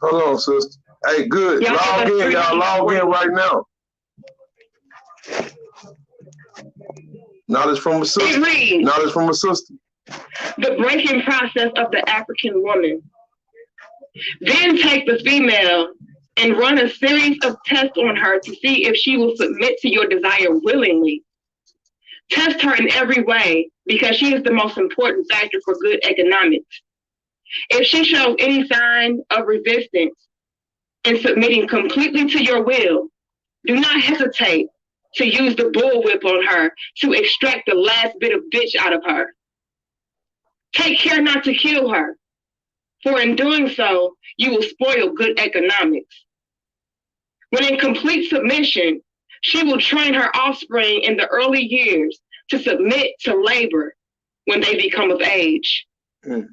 Hold on, sister. Hey, good. Y'all give Log us in. three Y'all keys log for in you. right now. Knowledge from a It sister. reads, Knowledge from a sister. the breaking process of the African woman. Then take the female and run a series of tests on her to see if she will submit to your desire willingly. Test her in every way because she is the most important factor for good economics. If she shows any sign of resistance in submitting completely to your will, do not hesitate to use the bullwhip on her to extract the last bit of bitch out of her. Take care not to kill her, for in doing so, you will spoil good economics. When in complete submission, she will train her offspring in the early years to submit to labor when they become of age. Mm.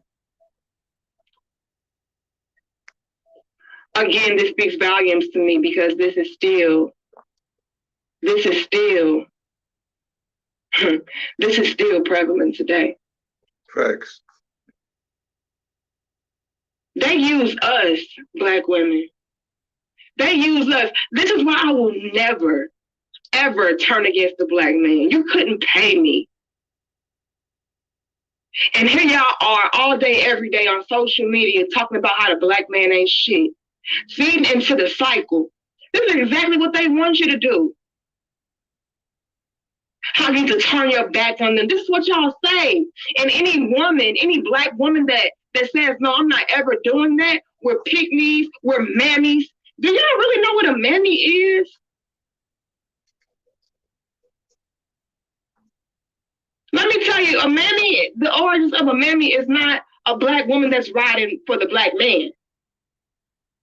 Again, this speaks volumes to me because this is still, this is still prevalent today. Facts. They use us, Black women. They use us. This is why I will never, ever turn against the Black man. You couldn't pay me. And here y'all are all day, every day on social media talking about how the Black man ain't shit. Feeding into the cycle. This is exactly what they want you to do. How you to turn your back on them. This is what y'all say. And any woman, any Black woman that says, no, I'm not ever doing that, we're pygmies, we're mammies. Do y'all really know what a mammy is? Let me tell you, a mammy, the origins of a mammy is not a Black woman that's riding for the Black man.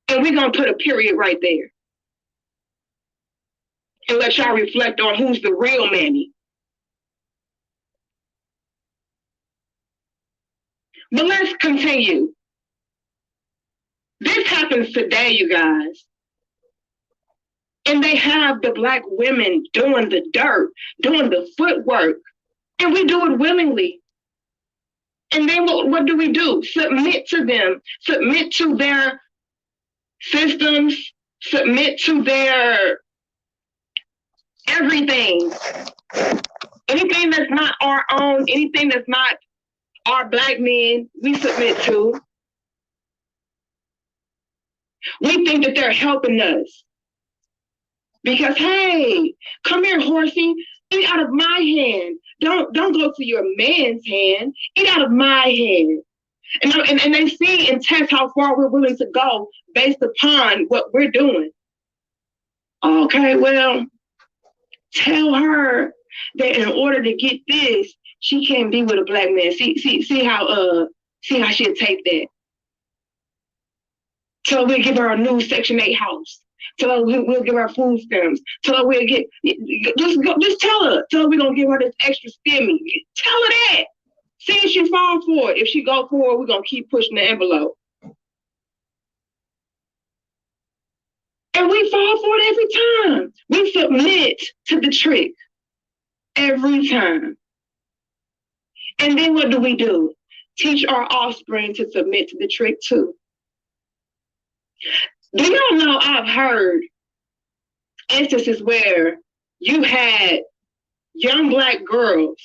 And we're going to put a period right there. And let y'all reflect on who's the real mammy. But let's continue. This happens today, you guys. And they have the Black women doing the dirt, doing the footwork. And we do it willingly. And then what do we do? Submit to them. Submit to their systems. Submit to their everything. Anything that's not our own, anything that's not our Black men, we submit to. We think that they're helping us. Because, hey, come here, horsey. Eat out of my hand. Don't go to your man's hand. Eat out of my hand. And they see and test how far we're willing to go based upon what we're doing. Okay, well, tell her that in order to get this, she can't be with a Black man. See how she'll take that. Tell her we'll give her a new Section 8 house. Tell her we'll give her food stamps. Tell her we'll get just tell her. Tell her we're gonna give her this extra stimmy. Tell her that. See if she fall for it. If she go for it, we're gonna keep pushing the envelope. And we fall for it every time. We submit to the trick every time. And then what do? Teach our offspring to submit to the trick too. Do y'all know I've heard instances where you had young Black girls,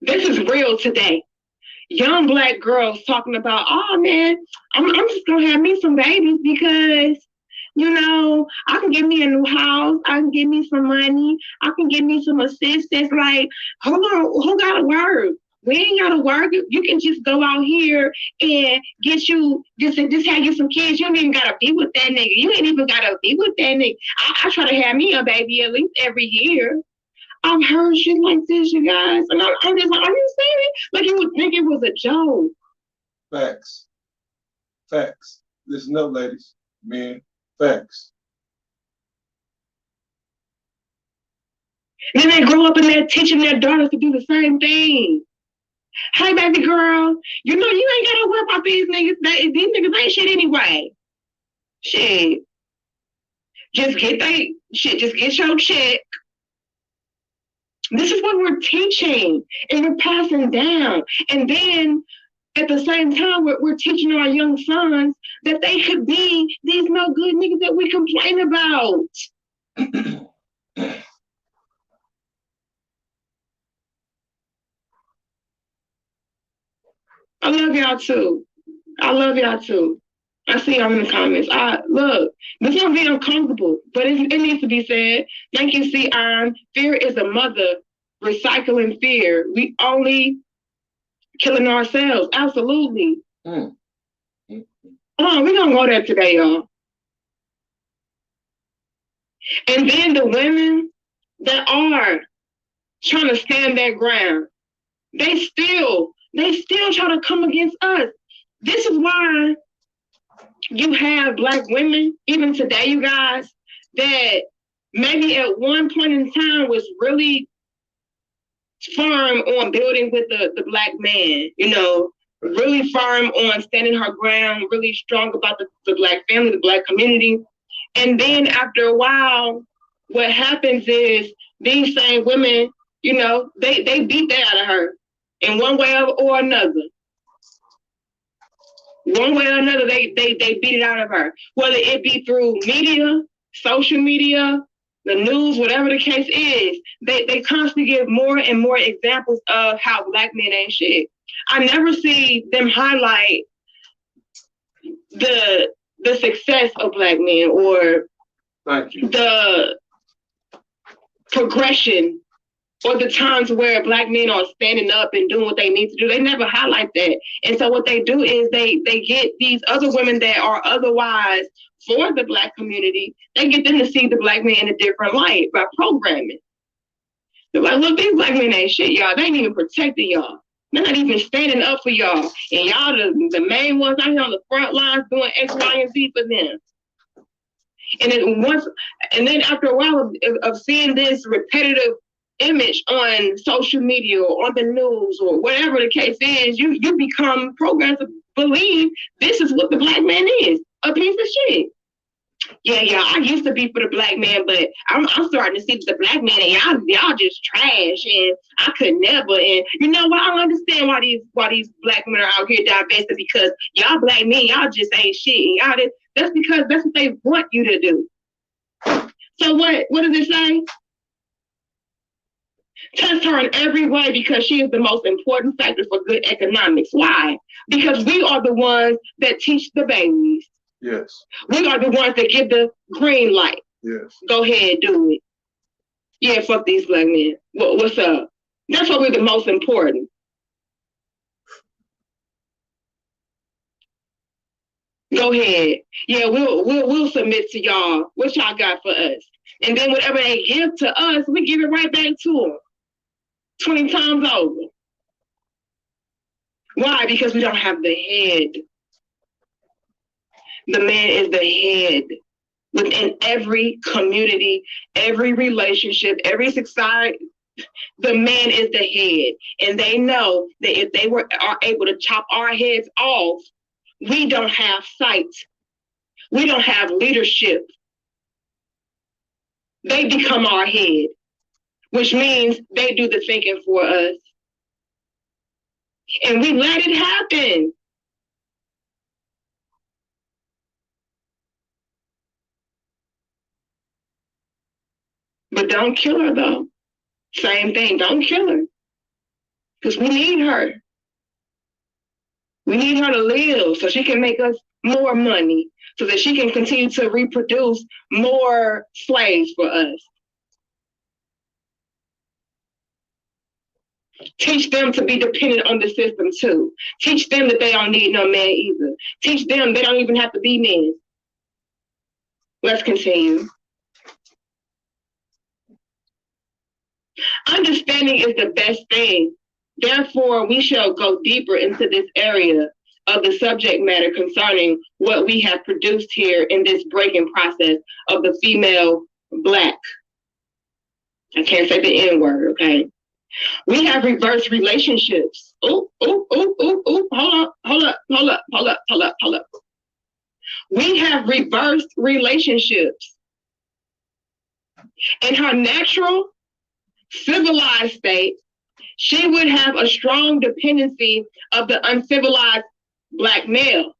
this is real today, young Black girls talking about, oh man, I'm just gonna have me some babies because, you know, I can get me a new house, I can get me some money, I can get me some assistance. Like, hold on, who gotta work? We ain't gotta work. You can just go out here and get you just have you some kids. You don't even gotta be with that nigga. You ain't even gotta be with that nigga. I try to have me a baby at least every year. I've heard shit like this, you guys, and I'm just like, are you serious? Like you would think it was a joke. Facts. Facts. Listen up, ladies, men. Facts. Then they grow up and they're teaching their daughters to do the same thing. Hey, baby girl, you know you ain't gotta worry about these niggas. These niggas ain't shit anyway. Shit. Just get your check. This is what we're teaching and we're passing down. And then at the same time, we're teaching our young sons that they could be these no good niggas that we complain about. I love y'all too. I love y'all too. I see y'all in the comments. Look, this gonna be uncomfortable, but it needs to be said. Thank you, C-Iron. Fear is a mother recycling fear. We only killing ourselves. Absolutely. We're gonna go there today, y'all. And then the women that are trying to stand their ground, they still try to come against us. This is why you have Black women, even today, you guys, that maybe at one point in time was really firm on building with the Black man, you know, really firm on standing her ground, really strong about the Black family, the Black community. And then after a while, what happens is these same women, you know, they beat that out of her in one way or another. One way or another, they beat it out of her. Whether it be through media, social media, the news, whatever the case is, they constantly give more and more examples of how Black men ain't shit. I never see them highlight the success of Black men or the progression or the times where Black men are standing up and doing what they need to do. They never highlight that. And so what they do is they get these other women that are otherwise for the Black community, they get them to see the Black man in a different light by programming. They're like, look, these Black men ain't shit, y'all. They ain't even protecting y'all. They're not even standing up for y'all. And y'all the main ones out here on the front lines doing X, Y, and Z for them. And then after a while of seeing this repetitive image on social media or on the news or whatever the case is, you become programmed to believe this is what the Black man is, a piece of shit. Yeah, I used to be for the Black man, but I'm starting to see the Black man and y'all just trash, and I could never. And you know what? I don't understand why these Black men are out here divested, because y'all Black men, y'all just ain't shit. And y'all that's because that's what they want you to do. So what does it say? Test her in every way because she is the most important factor for good economics. Why? Because we are the ones that teach the babies. Yes. We are the ones that give the green light. Yes. Go ahead, do it. Yeah, fuck these Black men. What's up? That's why we're the most important. Go ahead. Yeah, we'll submit to y'all. What y'all got for us? And then whatever they give to us, we give it right back to them. 20 times over. Why? Because we don't have the head. The man is the head. Within every community, every relationship, every society, the man is the head. And they know that if they are able to chop our heads off, we don't have sight. We don't have leadership. They become our head, which means they do the thinking for us. And we let it happen. But don't kill her, though. Same thing, don't kill her. Because we need her. We need her to live so she can make us more money, so that she can continue to reproduce more slaves for us. Teach them to be dependent on the system too. Teach them that they don't need no man either. Teach them they don't even have to be men. Let's continue. Understanding is the best thing. Therefore, we shall go deeper into this area of the subject matter concerning what we have produced here in this breaking process of the female Black. I can't say the N word, okay? We have reverse relationships. Hold up. We have reversed relationships. In her natural, civilized state, She would have a strong dependency of the uncivilized Black male.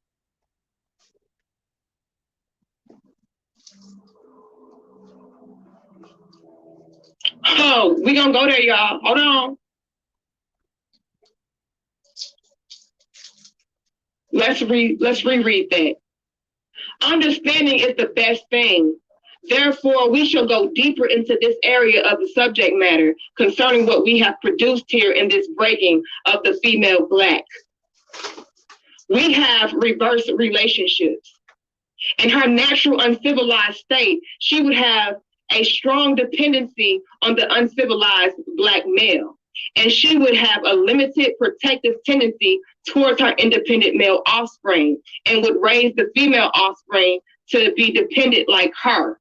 Oh, we gonna go there, y'all. Hold on. Let's reread that. Understanding is the best thing. Therefore, we shall go deeper into this area of the subject matter concerning what we have produced here in this breaking of the female Black. We have reverse relationships. In her natural uncivilized state, she would have a strong dependency on the uncivilized Black male. And she would have a limited protective tendency towards her independent male offspring and would raise the female offspring to be dependent like her.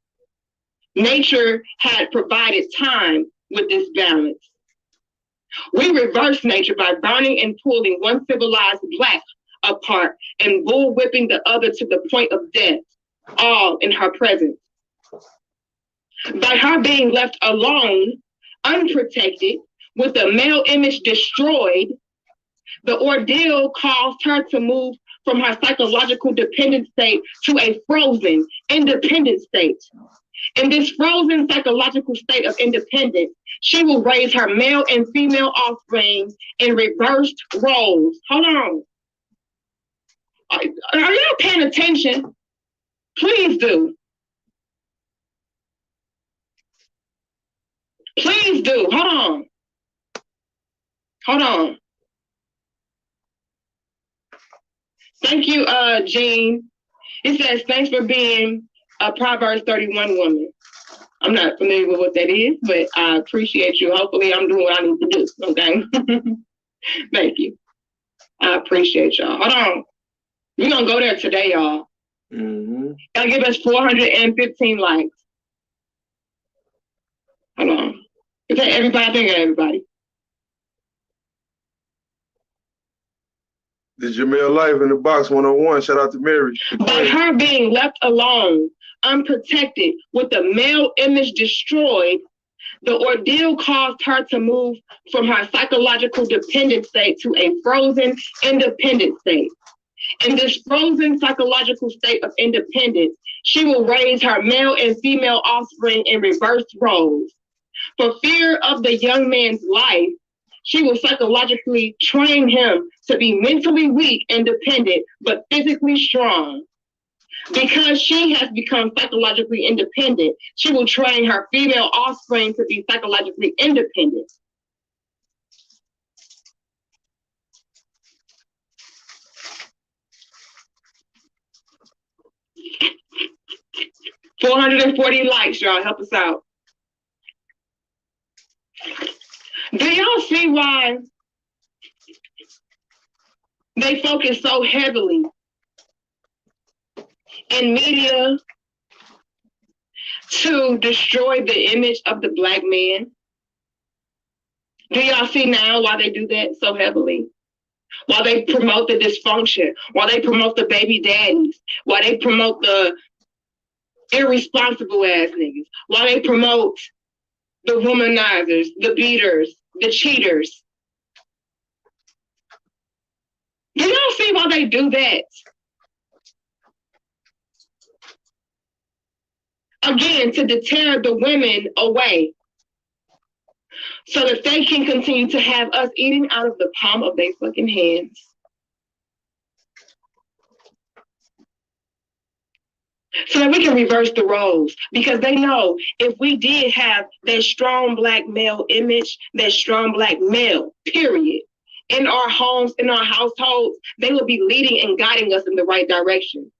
Nature had provided time with this balance. We reverse nature by burning and pulling one civilized Black apart and bullwhipping the other to the point of death, all in her presence. By her being left alone, unprotected, with the male image destroyed, the ordeal caused her to move from her psychological dependent state to a frozen, independent state. In this frozen psychological state of independence, she will raise her male and female offspring in reversed roles. Hold on. Are y'all paying attention? Please do. Please do. Hold on. Hold on. Thank you, Jean. It says, thanks for being a Proverbs 31 woman. I'm not familiar with what that is, but I appreciate you. Hopefully I'm doing what I need to do, okay? Thank you. I appreciate y'all. Hold on. We're going to go there today, y'all. Y'all give us 415 likes. Hold on. Is that everybody? I think everybody. The Jamel Life in the Box 101. Shout out to Mary. By her being left alone, unprotected, with the male image destroyed, the ordeal caused her to move from her psychological dependent state to a frozen, independent state. In this frozen psychological state of independence, she will raise her male and female offspring in reversed roles. For fear of the young man's life, she will psychologically train him to be mentally weak and dependent, but physically strong. Because she has become psychologically independent, she will train her female offspring to be psychologically independent. $440 likes, y'all. Help us out. Do y'all see why they focus so heavily in media to destroy the image of the Black man? Do y'all see now why they do that so heavily? Why they promote the dysfunction, why they promote the baby daddies, why they promote the irresponsible ass niggas, why they promote the womanizers, the beaters, the cheaters. Do y'all see why they do that? Again, to deter the women away so that they can continue to have us eating out of the palm of their fucking hands. So that we can reverse the roles, because they know if we did have that strong Black male image, that strong Black male, period, in our homes, in our households, they will be leading and guiding us in the right direction.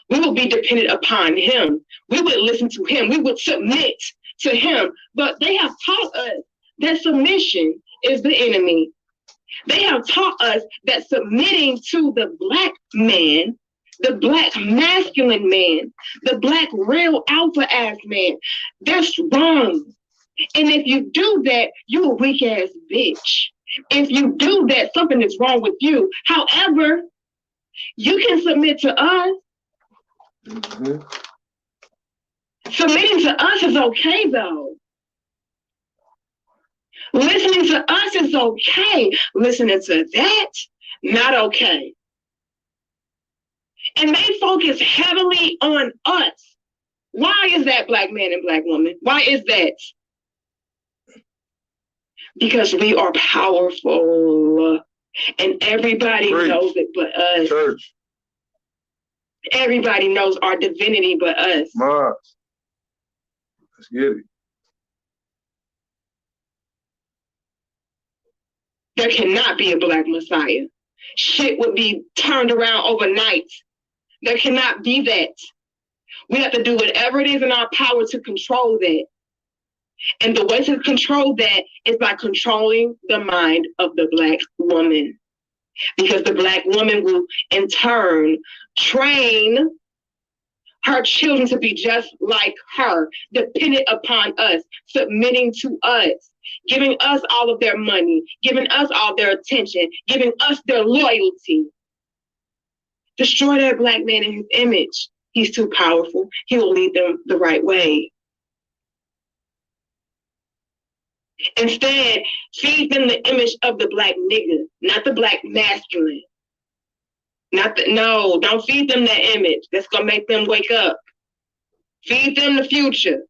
We will be dependent upon him. We would listen to him. We would submit to him. But they have taught us that submission is the enemy. They have taught us that submitting to the Black man, the Black masculine man, the Black real alpha ass man, that's wrong. And if you do that, you're a weak ass bitch. If you do that, something is wrong with you. However, you can submit to us. Submitting to us is okay though. Listening to us is okay. Listening to that, not okay. And they focus heavily on us. Why is that, black man and black woman? Why is that? Because we are powerful. And everybody knows it but us. Church. Everybody knows our divinity but us. Mars. Let's get it. There cannot be a black Messiah. Shit would be turned around overnight. There cannot be that. We have to do whatever it is in our power to control that. And the way to control that is by controlling the mind of the black woman. Because the black woman will, in turn, train her children to be just like her, dependent upon us, submitting to us, giving us all of their money, giving us all their attention, giving us their loyalty. Destroy that black man in his image. He's too powerful. He will lead them the right way. Instead, feed them the image of the black nigga, not the black masculine. Don't feed them that image. That's gonna make them wake up. Feed them the future.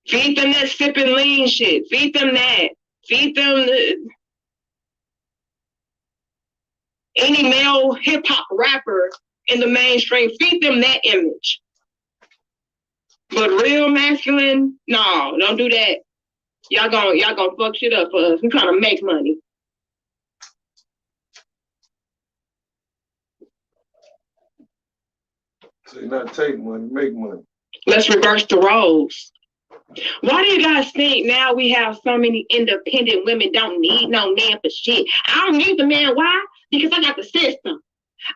Feed them that sipping lean shit. Feed them that. Feed them any male hip hop rapper in the mainstream. Feed them that image. But real masculine, no, don't do that. Y'all gonna fuck shit up for us. We're trying to make money. So not take money, make money. Let's reverse the roles. Why do you guys think now we have so many independent women don't need no man for shit? I don't need the man. Why? Because I got the system.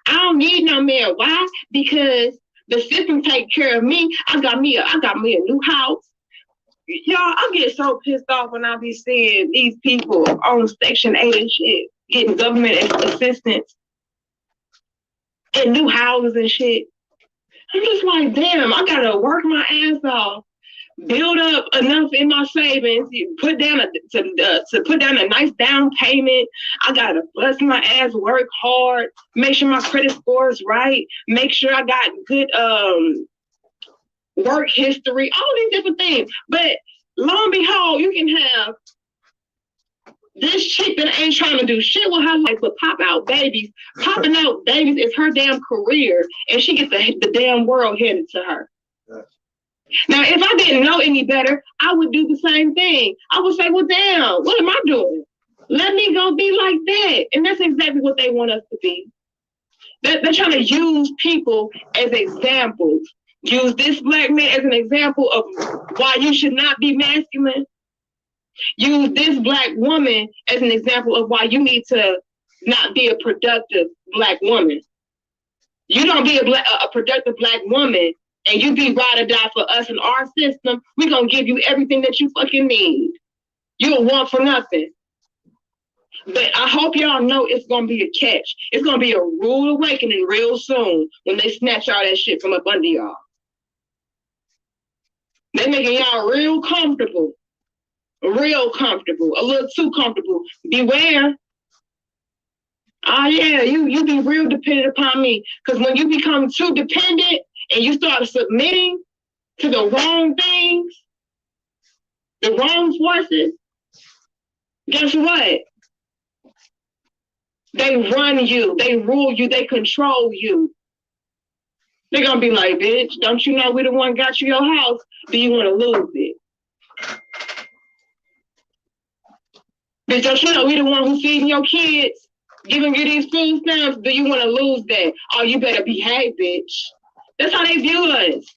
I don't need no man. Why? Because the system take care of me. I got me a new house. Y'all, I get so pissed off when I be seeing these people on Section 8 and shit, getting government assistance and new houses and shit. I'm just like, damn, I gotta work my ass off, build up enough in my savings, put down a nice down payment. I gotta bust my ass, work hard, make sure my credit score is right, make sure I got good work history, all these different things. But lo and behold, you can have this chick that ain't trying to do shit with her life but pop out babies. Popping out babies is her damn career, and she gets the damn world handed to her. Now, if I didn't know any better, I would do the same thing. I would say, well, damn, what am I doing? Let me go be like that. And that's exactly what they want us to be. They're trying to use people as examples. Use this black man as an example of why you should not be masculine. Use this black woman as an example of why you need to not be a productive black woman. You don't be a productive black woman and you be ride or die for us in our system, we're going to give you everything that you fucking need. You'll want for nothing. But I hope y'all know it's going to be a catch. It's going to be a rude awakening real soon when they snatch all that shit from up under y'all. They're making y'all real comfortable, a little too comfortable. Beware. Oh yeah, you be real dependent upon me. Because when you become too dependent and you start submitting to the wrong things, the wrong forces, guess what? They run you, they rule you, they control you. They're gonna be like, bitch, don't you know we the one got you your house? Do you want to lose it? Bitch, don't you know we the one who feeding your kids, giving you these food stamps? Do you want to lose that? Oh, you better behave, bitch. That's how they view us.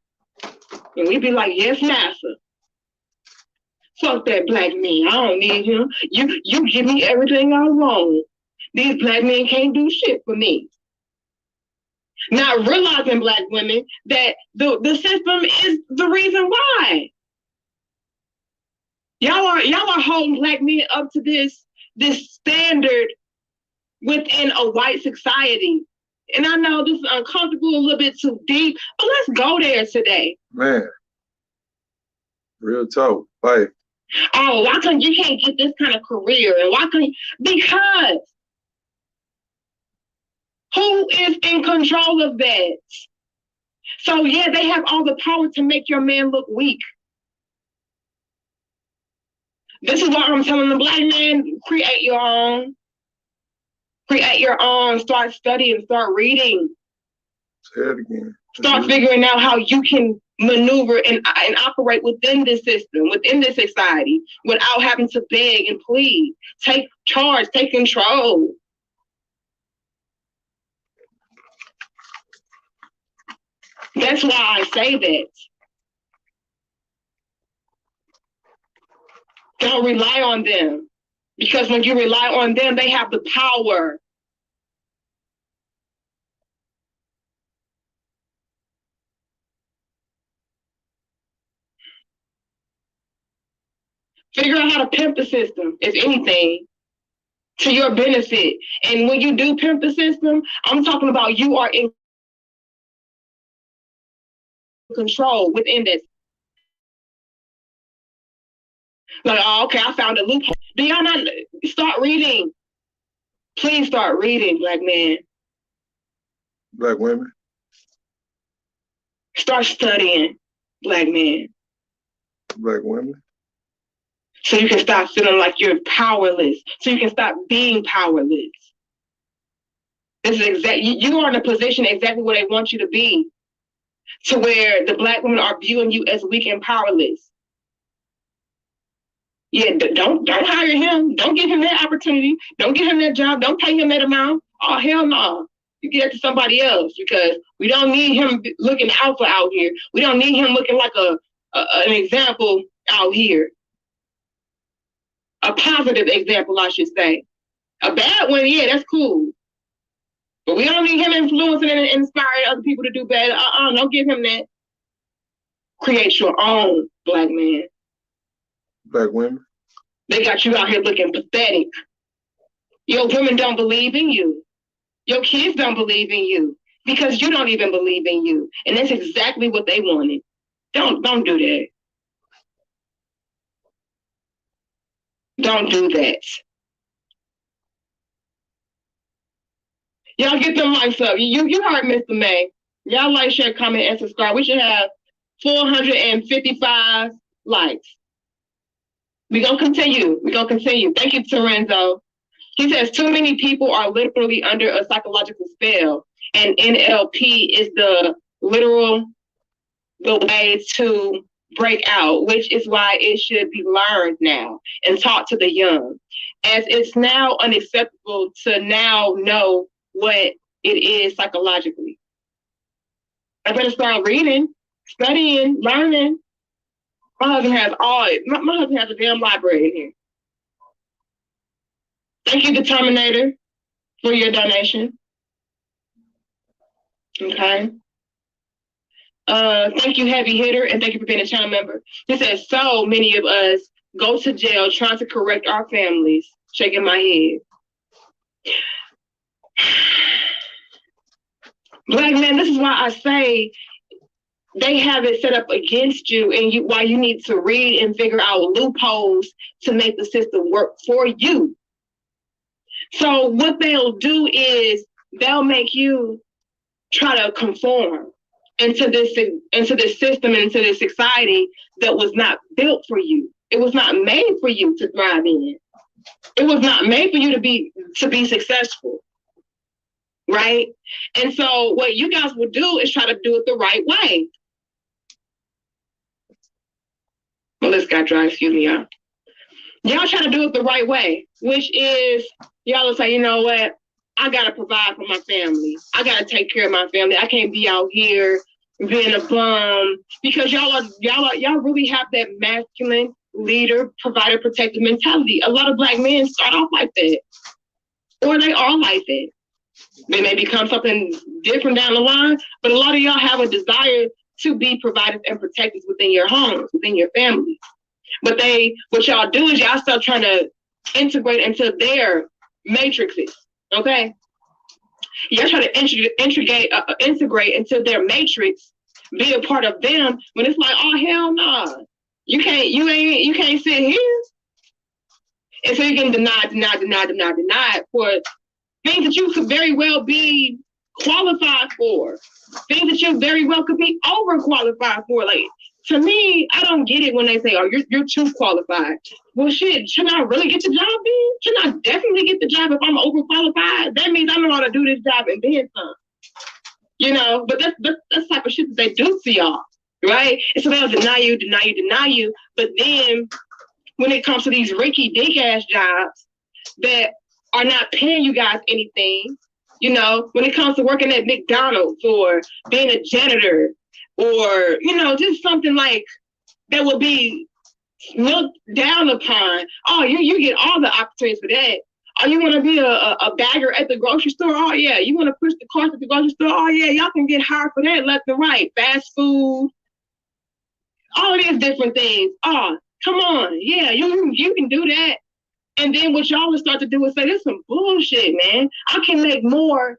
And we be like, yes, massa. Fuck that black man. I don't need him. You give me everything I want. These black men can't do shit for me. Not realizing, black women, that the system is the reason why. Y'all are holding black men up to this standard within a white society. And I know this is uncomfortable, a little bit too deep, but let's go there today. Man. Real talk. Like, Oh, why couldn't you can't get this kind of career? And why couldn't you? Because who is in control of that? So yeah, they have all the power to make your man look weak. This is why I'm telling the black man, create your own. Create your own. Start studying. Start reading. say it again. Start figuring out how you can maneuver and operate within this system, within this society, without having to beg and plead. Take charge. Take control. That's why I say that. Don't rely on them. Because when you rely on them, they have the power. Figure out how to pimp the system, if anything, to your benefit. And when you do pimp the system, I'm talking about you are in control within this. Like, oh, okay, I found a loophole. Do y'all not start reading? Please start reading, black men. Black women. Start studying, black men. Black women. So you can stop feeling like you're powerless. So you can stop being powerless. This is you are in a position exactly where they want you to be. To where the black women are viewing you as weak and powerless. Yeah, don't hire him. Don't give him that opportunity. Don't give him that job. Don't pay him that amount. Oh, hell no. You get it to somebody else because we don't need him looking alpha out here. We don't need him looking like an example out here. A positive example, I should say. A bad one, yeah, that's cool. But we don't need him influencing and inspiring other people to do better. Don't give him that. Create your own, black man. Black women. They got you out here looking pathetic. Your women don't believe in you. Your kids don't believe in you because you don't even believe in you. And that's exactly what they wanted. Don't do that. Don't do that. Y'all get them likes up. You heard Mr. May. Y'all like, share, comment, and subscribe. We should have 455 likes. We're going to continue. Thank you, Terenzo. He says, too many people are literally under a psychological spell, and NLP is the way to break out, which is why it should be learned now and taught to the young, as it's now unacceptable to now know what it is psychologically. I better start reading, studying, learning. My husband has a damn library in here. Thank you, The Terminator, for your donation. Okay. Thank you, Heavy Hitter, and thank you for being a channel member. He says, so many of us go to jail trying to correct our families. Shaking my head. Black man, this is why I say they have it set up against you, and why you need to read and figure out loopholes to make the system work for you. So what they'll do is they'll make you try to conform into this system, into this society that was not built for you. It was not made for you to thrive in. It was not made for you to be successful. Right? And so what you guys will do is try to do it the right way. Well, this guy drives, excuse me, y'all. Y'all try to do it the right way, which is y'all will say, you know what? I gotta provide for my family. I gotta take care of my family. I can't be out here being a bum because y'all really have that masculine leader, provider, protector mentality. A lot of black men start off like that, or they are like that. They may become something different down the line, but a lot of y'all have a desire to be providers and protectors within your homes, within your family. But what y'all do is y'all start trying to integrate into their matrices, okay? Y'all try to integrate into their matrix, be a part of them, when it's like, oh, hell no. You can't sit here. And so you can deny for things that you could very well be qualified for, things that you very well could be overqualified for. Like, to me, I don't get it when they say, "Oh, you're too qualified." Well, shit, should I really get the job then? Should I definitely get the job if I'm overqualified? That means I know how to do this job and then some. But that's the type of shit that they do to y'all, right? And so they'll deny you. But then when it comes to these rinky dink ass jobs that are not paying you guys anything, when it comes to working at McDonald's or being a janitor or, just something like that will be looked down upon. Oh, you get all the opportunities for that. Oh, you want to be a bagger at the grocery store? Oh, yeah. You want to push the carts at the grocery store? Oh, yeah. Y'all can get hired for that left and right. Fast food, all these different things. Oh, come on. Yeah, you can do that. And then what y'all will start to do is say, this is some bullshit, man. I can make more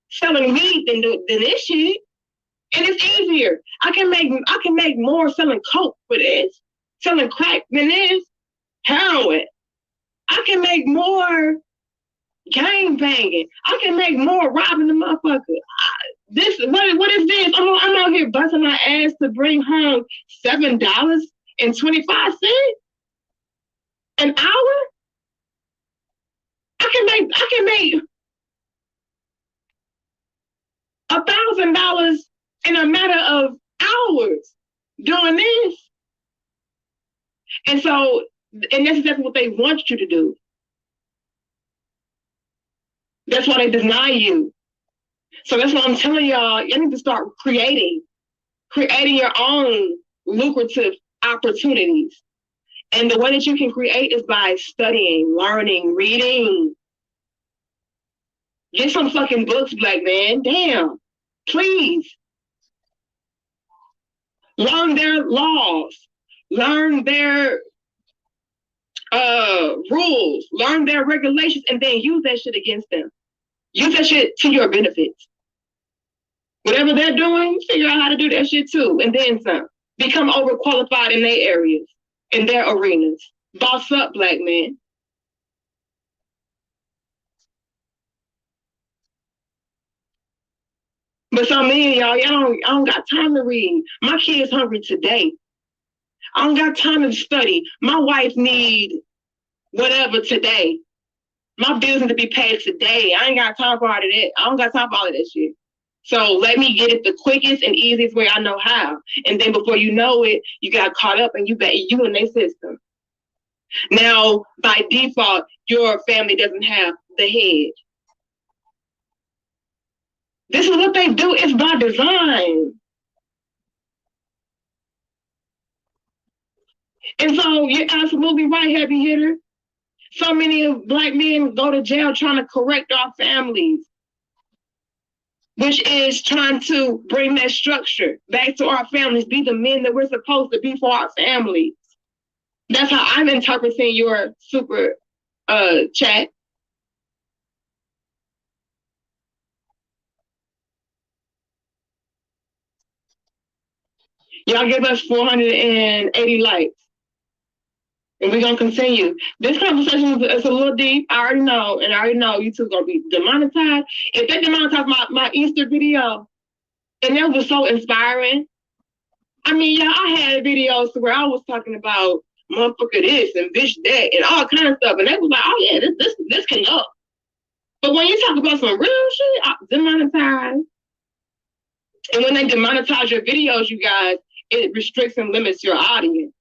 selling weed than this shit. And it's easier. I can make more selling coke for this, selling crack than this, heroin. I can make more gang banging. I can make more robbing the motherfucker. What is this? I'm out here busting my ass to bring home $7.25 an hour. I can make $1,000 in a matter of hours doing this. And so, and that's exactly what they want you to do. That's why they deny you. So that's what I'm telling y'all. You need to start creating your own lucrative opportunities. And the way that you can create is by studying, learning, reading. Get some fucking books, black man. Damn. Please. Learn their laws. Learn their rules. Learn their regulations, and then use that shit against them. Use that shit to your benefits. Whatever they're doing, figure out how to do that shit too, and then some. Become overqualified in their areas, in their arenas. Boss up, black man. But so many of y'all don't got time to read. My kid's hungry today. I don't got time to study. My wife need whatever today. My bills need to be paid today. I ain't got time for all of that. I don't got time for all of that shit. So let me get it the quickest and easiest way I know how. And then before you know it, you got caught up and you in their system. Now, by default, your family doesn't have the head. This is what they do. It's by design. And so you're absolutely right, heavy hitter. So many black men go to jail trying to correct our families, which is trying to bring that structure back to our families, be the men that we're supposed to be for our families. That's how I'm interpreting your super chat. Y'all give us 480 likes. And we're going to continue. This conversation is a little deep. I already know. And I already know YouTube's going to be demonetized. If they demonetize my Easter video, and that was so inspiring. I mean, yeah, I had videos where I was talking about motherfucker this and bitch that and all kind of stuff. And they was like, oh, yeah, this can go. But when you talk about some real shit, demonetized. And when they demonetize your videos, you guys, it restricts and limits your audience.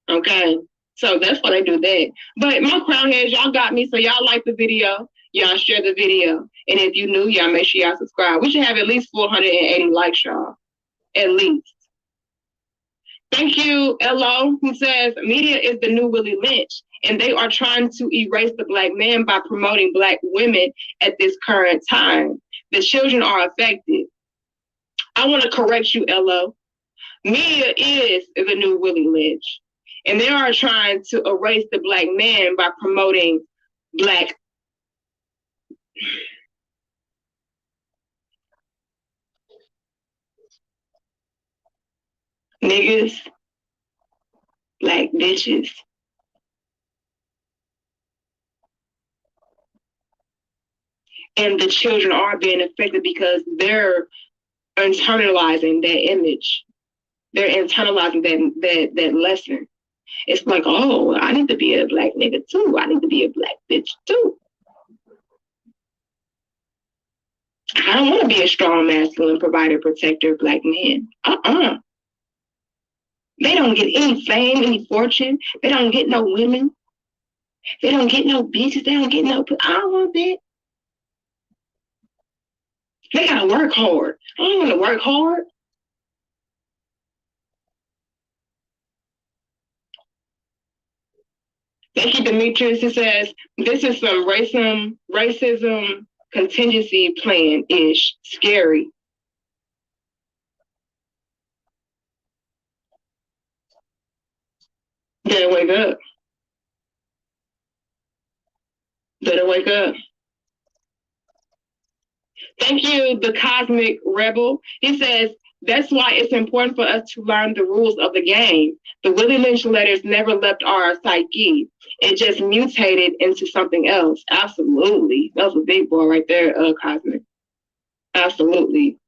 Okay? So that's why they do that. But my crown heads, y'all got me. So y'all like the video. Y'all share the video. And if you new, y'all make sure y'all subscribe. We should have at least 480 likes, y'all. At least. Thank you, Elo, who says, media is the new Willie Lynch. And they are trying to erase the black man by promoting black women at this current time. The children are affected. I want to correct you, Elo. Media is the new Willie Lynch. And they are trying to erase the black man by promoting black niggas, black bitches. And the children are being affected because they're internalizing that image. They're internalizing that lesson. It's like, oh, I need to be a black nigga too. I need to be a black bitch too. I don't want to be a strong, masculine, provider, protector, black man. They don't get any fame, any fortune. They don't get no women. They don't get no bitches. They don't get no. I don't want that. They gotta work hard. I don't want to work hard. Thank you, Demetrius. It says, this is some racism contingency plan-ish. Scary. Better wake up. Better wake up. Thank you, the Cosmic Rebel. He says, that's why it's important for us to learn the rules of the game. The Willie Lynch letters never left our psyche. It just mutated into something else. Absolutely. That was a big boy right there, Cosmic. Absolutely.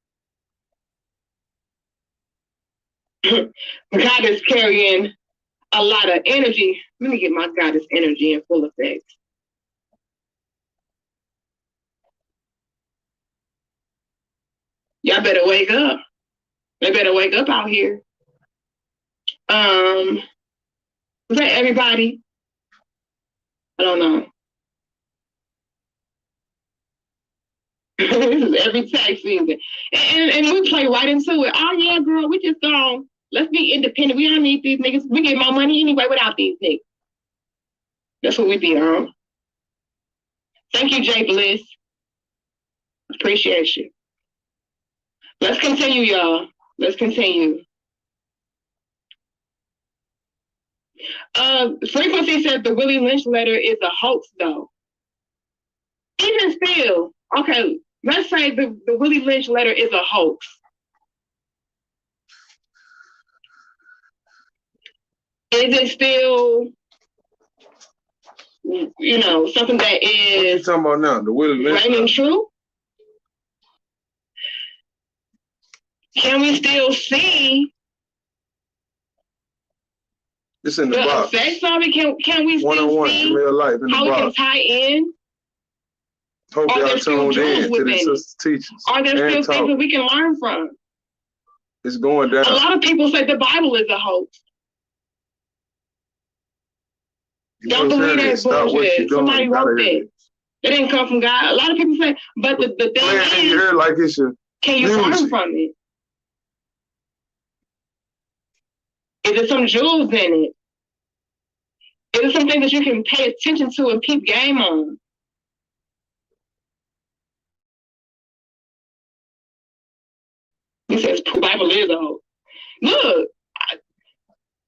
God is carrying a lot of energy. Let me get my goddess energy in full effect. Y'all better wake up. They better wake up out here. Is that everybody? I don't know. This is every tax season. And we play right into it. Oh yeah, girl, we just gone. Let's be independent. We don't need these niggas. We get more money anyway without these niggas. That's what we be on. Thank you, Jay Bliss. Appreciate you. Let's continue, y'all. Let's continue. Frequency said the Willie Lynch letter is a hoax, though. Even still, okay, let's say the Willie Lynch letter is a hoax. Is it still, you know, something that is what you talking about now? The Willie Lynch reigning true? Can we still see it's in the box? Effects of it? Can we One-on-one still see in real life in how the it box. can tie in? Hope Are y'all there still tuned jewels in to within the it? sister teachings. Are there still and things that we can learn from? It's going down. A lot of people say the Bible is a hoax. Don't believe that bullshit. Somebody wrote that. It didn't come from God. A lot of people say, but the thing is, like it's your can you learn from it? Is there some jewels in it? Is there something that you can pay attention to and keep game on? He says, Bible is a hoax. Look,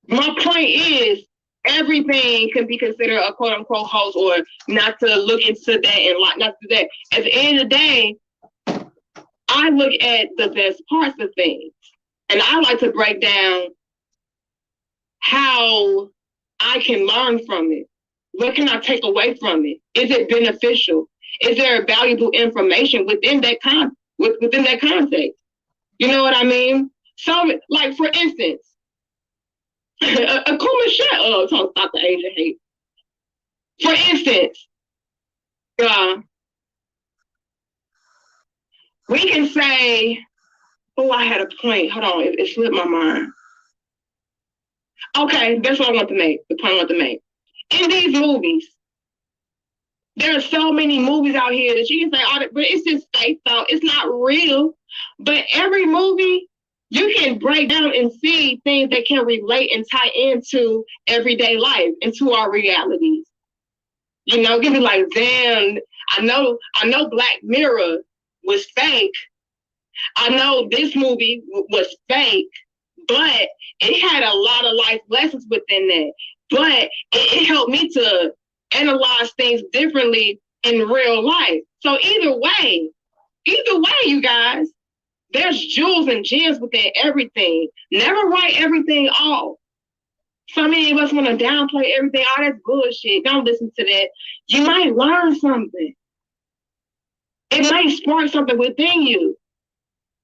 my point is, everything can be considered a quote unquote hoax, or not to look into that and not to that. At the end of the day, I look at the best parts of things, and I like to break down how I can learn from it. What can I take away from it? Is it beneficial? Is there valuable information within that within that context? You know what I mean? So, like for instance, Akuma, shut up. Talk about the Asian hate. For instance, we can say, oh, I had a point. Hold on, it slipped my mind. Okay, that's what I want to make. The point I want to make. In these movies, there are so many movies out here that you can say, oh, but it's just fake thought. It's not real. But every movie, you can break down and see things that can relate and tie into everyday life, into our realities. You know, give me like, damn, I know Black Mirror was fake. I know this movie was fake, but it had a lot of life lessons within that. But it helped me to analyze things differently in real life. So either way, you guys, there's jewels and gems within everything. Never write everything off. So many of us want to downplay everything. All that's bullshit. Don't listen to that. You might learn something. It might spark something within you,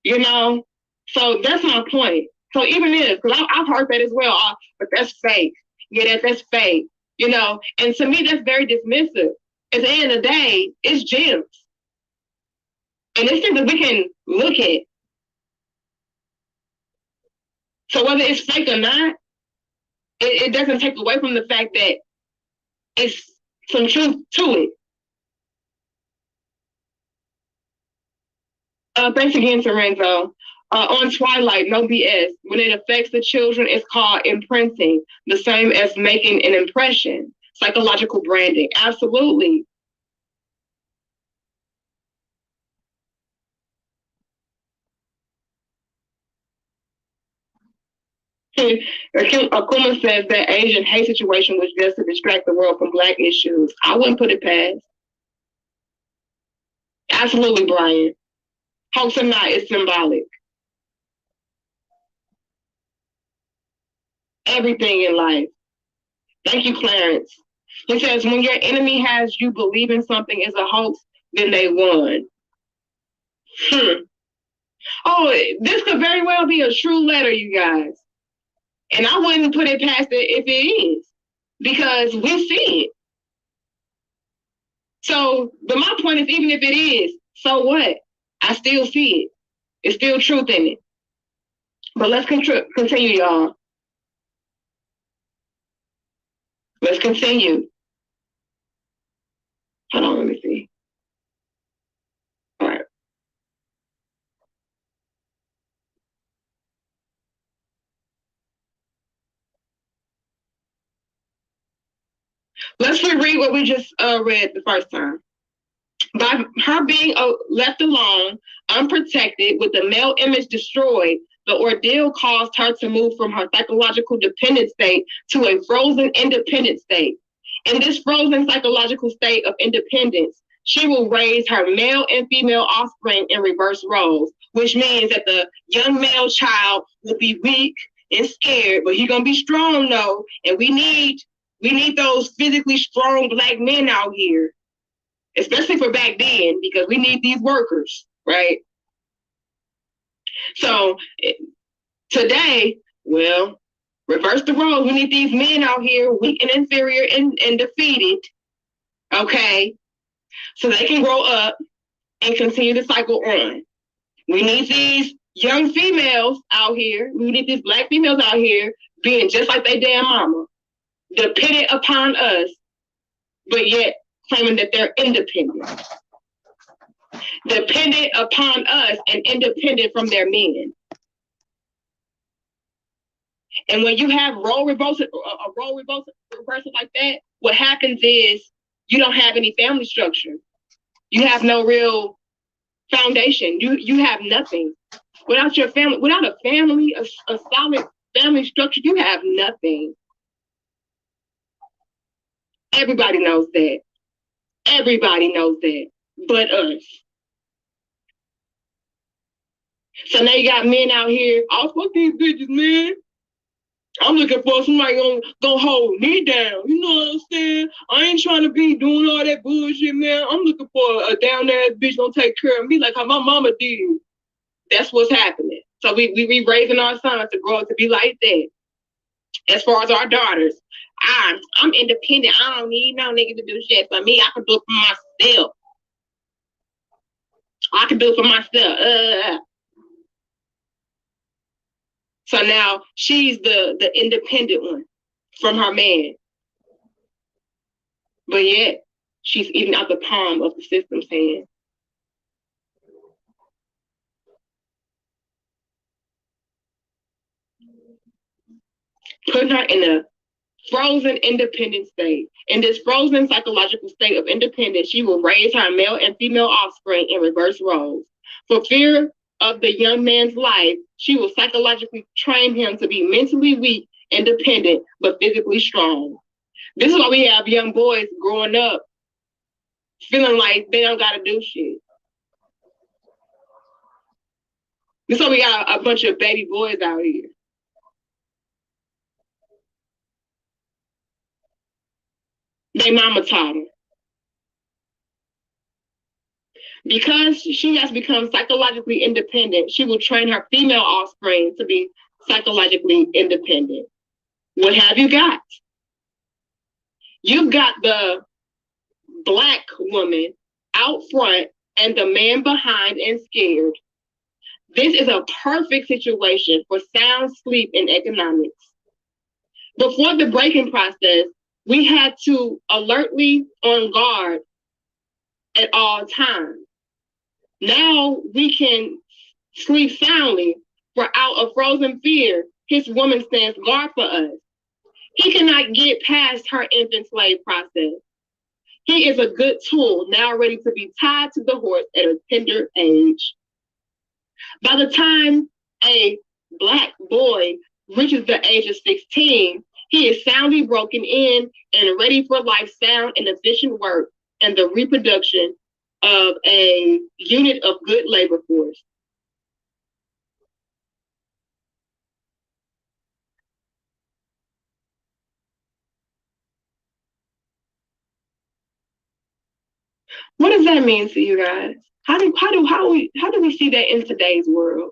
you know? So that's my point. So even if, because I've heard that as well, but that's fake. Yeah, that's fake, you know? And to me, that's very dismissive. At the end of the day, it's gems. And it's things that we can look at. So whether it's fake or not, it doesn't take away from the fact that it's some truth to it. Thanks again, Lorenzo. On Twilight, no BS. When it affects the children, it's called imprinting, the same as making an impression. Psychological branding. Absolutely. Akuma says that Asian hate situation was just to distract the world from Black issues. I wouldn't put it past. Absolutely, Brian. Hoax or not, it's symbolic. Everything in life. Thank you, Clarence. He says, when your enemy has you believing something is a hoax, then they won. Oh, this could very well be a true letter, you guys. And I wouldn't put it past it if it is, because we see it. So, but my point is, even if it is, so what? I still see it. It's still truth in it. But let's continue, y'all. Let's continue. Hold on, let me see. All right. Let's reread what we just read the first time. By her being left alone, unprotected, with the male image destroyed, the ordeal caused her to move from her psychological dependent state to a frozen independent state. In this frozen psychological state of independence, she will raise her male and female offspring in reverse roles, which means that the young male child will be weak and scared, but he's gonna be strong though, and we need those physically strong Black men out here, especially for back then, because we need these workers, right? So today, well, reverse the roles. We need these men out here, weak and inferior and defeated, okay? So they can grow up and continue the cycle on. We need these young females out here. We need these Black females out here being just like they damn mama, dependent upon us, but yet claiming that they're independent. Dependent upon us and independent from their men. And when you have a role reversal like that, what happens is you don't have any family structure. You have no real foundation. You have nothing. Without your family, without a family, a solid family structure, you have nothing. Everybody knows that. Everybody knows that, but us. So now you got men out here, I'll fuck these bitches, man. I'm looking for somebody gonna hold me down. You know what I'm saying? I ain't trying to be doing all that bullshit, man. I'm looking for a down-ass bitch gonna take care of me like how my mama did. That's what's happening. So we raising our sons to grow up to be like that. As far as our daughters, I'm independent. I don't need no nigga to do shit for me. I can do it for myself. I can do it for myself. So now she's the independent one from her man. But yet, she's eating out the palm of the system's hand. Putting her in a frozen independent state. In this frozen psychological state of independence, she will raise her male and female offspring in reverse roles. For fear of the young man's life, she will psychologically train him to be mentally weak, independent, but physically strong. This is why we have young boys growing up feeling like they don't gotta do shit. This is why we got a bunch of baby boys out here. Their mama taught them. Because she has become psychologically independent, she will train her female offspring to be psychologically independent. What have you got? You've got the Black woman out front and the man behind and scared. This is a perfect situation for sound sleep in economics. Before the breaking process, we had to alertly on guard at all times. Now we can sleep soundly, for out of frozen fear, his woman stands guard for us. He cannot get past her infant slave process. He is a good tool, now ready to be tied to the horse at a tender age. By the time a Black boy reaches the age of 16, he is soundly broken in and ready for life sound and efficient work and the reproduction of a unit of good labor force. What does that mean to you guys? How do we see that in today's world?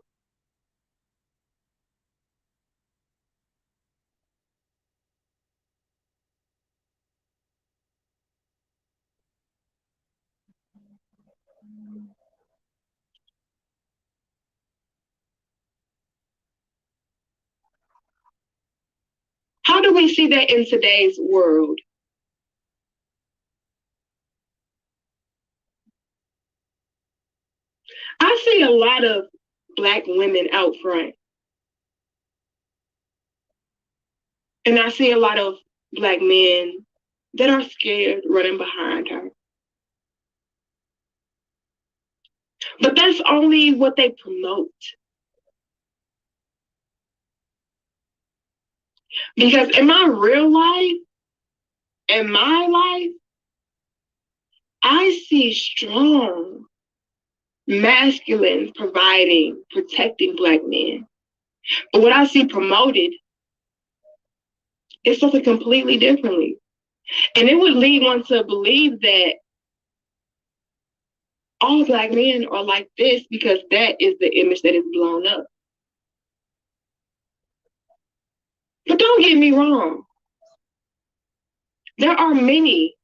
How do we see that in today's world? I see a lot of Black women out front. And I see a lot of Black men that are scared running behind her. But that's only what they promote. Because in my real life, in my life, I see strong, masculine, providing, protecting Black men. But what I see promoted is something completely differently. And it would lead one to believe that all Black men are like this because that is the image that is blown up. But don't get me wrong. There are many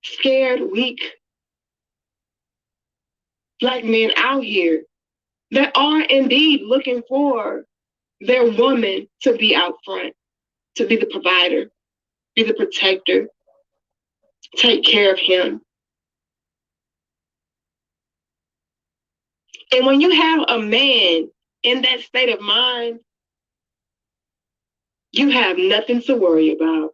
scared, weak Black men out here that are indeed looking for their woman to be out front, to be the provider, be the protector, take care of him. And when you have a man in that state of mind, you have nothing to worry about.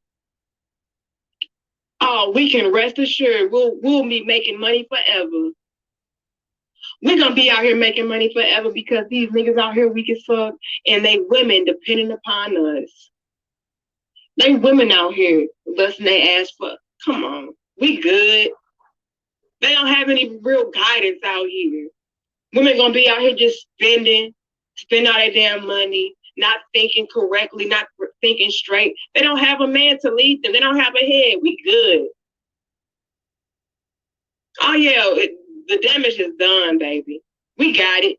Oh, we can rest assured we'll be making money forever. We're gonna be out here making money forever because these niggas out here weak as fuck and they women depending upon us. They women out here busting their ass for. Come on, we good. They don't have any real guidance out here. Women gonna be out here just spending all their damn money, not thinking correctly, not thinking straight. They don't have a man to lead them. They don't have a head. We good. Oh yeah, the damage is done, baby. We got it.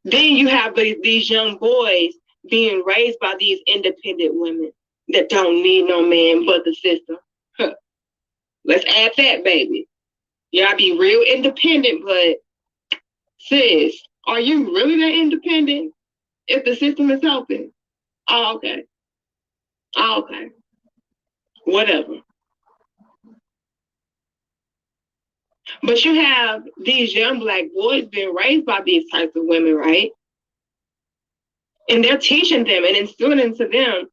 Then you have these young boys being raised by these independent women that don't need no man but the system. Huh. Let's add that, baby. Y'all be real independent, but sis, are you really that independent if the system is helping? Oh, okay. Oh, okay. Whatever. But you have these young Black boys being raised by these types of women, right? And they're teaching them and instilling into them,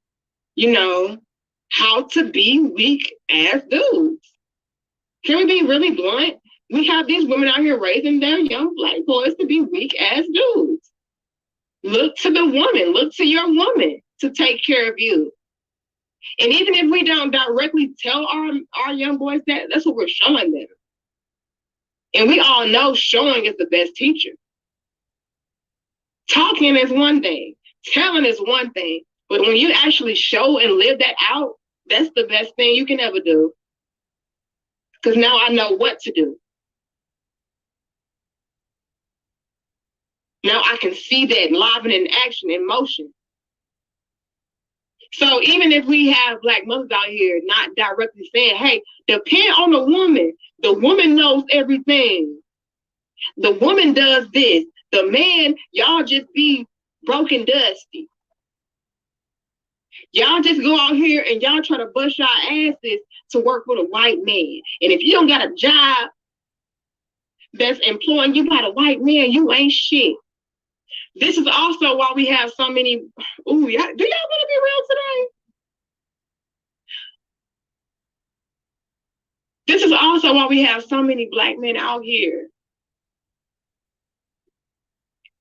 how to be weak ass dudes. Can we be really blunt? We have these women out here raising their young Black boys to be weak ass dudes. Look to the woman, look to your woman to take care of you. And even if we don't directly tell our young boys that, that's what we're showing them. And we all know showing is the best teacher. Talking is one thing. Telling is one thing, but when you actually show and live that out, that's the best thing you can ever do. Because now I know what to do. Now I can see that live and in action, in motion. So even if we have Black mothers out here not directly saying, hey, depend on the woman knows everything. The woman does this. The man, y'all just be broken dusty. Y'all just go out here and y'all try to bust your asses to work with a white man. And if you don't got a job that's employing you by the white man, you ain't shit. This is also why we have so many. Ooh, do y'all want to be real today? This is also why we have so many Black men out here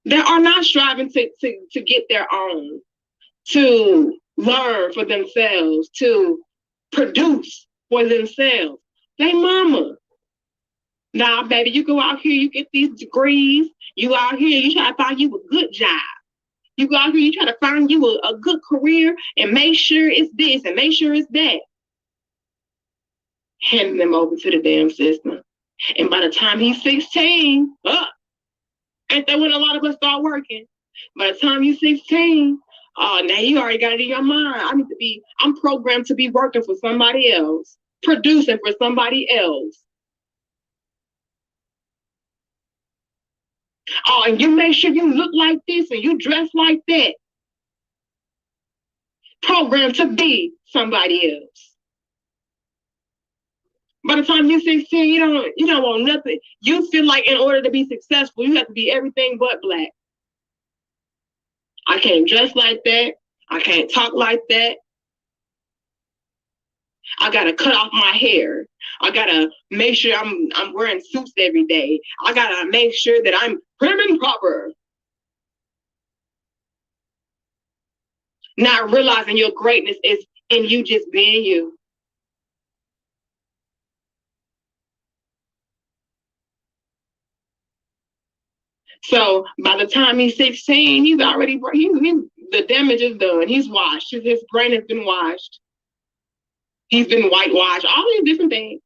that are not striving to get their own, to learn for themselves, to produce for themselves. They mama. Nah, baby, you go out here, you get these degrees. You out here, you try to find you a good job. You go out here, you try to find you a good career and make sure it's this and make sure it's that. Handing them over to the damn system. And by the time he's 16, ain't that when a lot of us start working? By the time you're 16, now you already got it in your mind. I'm programmed to be working for somebody else, producing for somebody else. Oh, and you make sure you look like this and you dress like that. Programmed to be somebody else. By the time you're 16, you don't want nothing. You feel like in order to be successful, you have to be everything but Black. I can't dress like that. I can't talk like that. I gotta cut off my hair. I gotta make sure I'm wearing suits every day. I gotta make sure that I'm prim and proper. Not realizing your greatness is in you just being you. So by the time he's 16, he's already the damage is done. He's washed. His brain has been washed. He's been whitewashed. All these different things.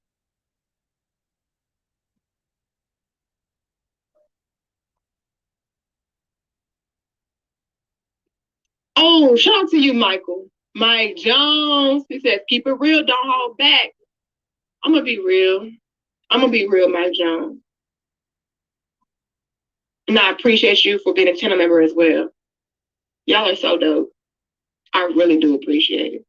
Oh, shout out to you, Michael. Mike Jones. He says, keep it real, don't hold back. I'm gonna be real. Mike Jones. And I appreciate you for being a channel member as well. Y'all are so dope. I really do appreciate it.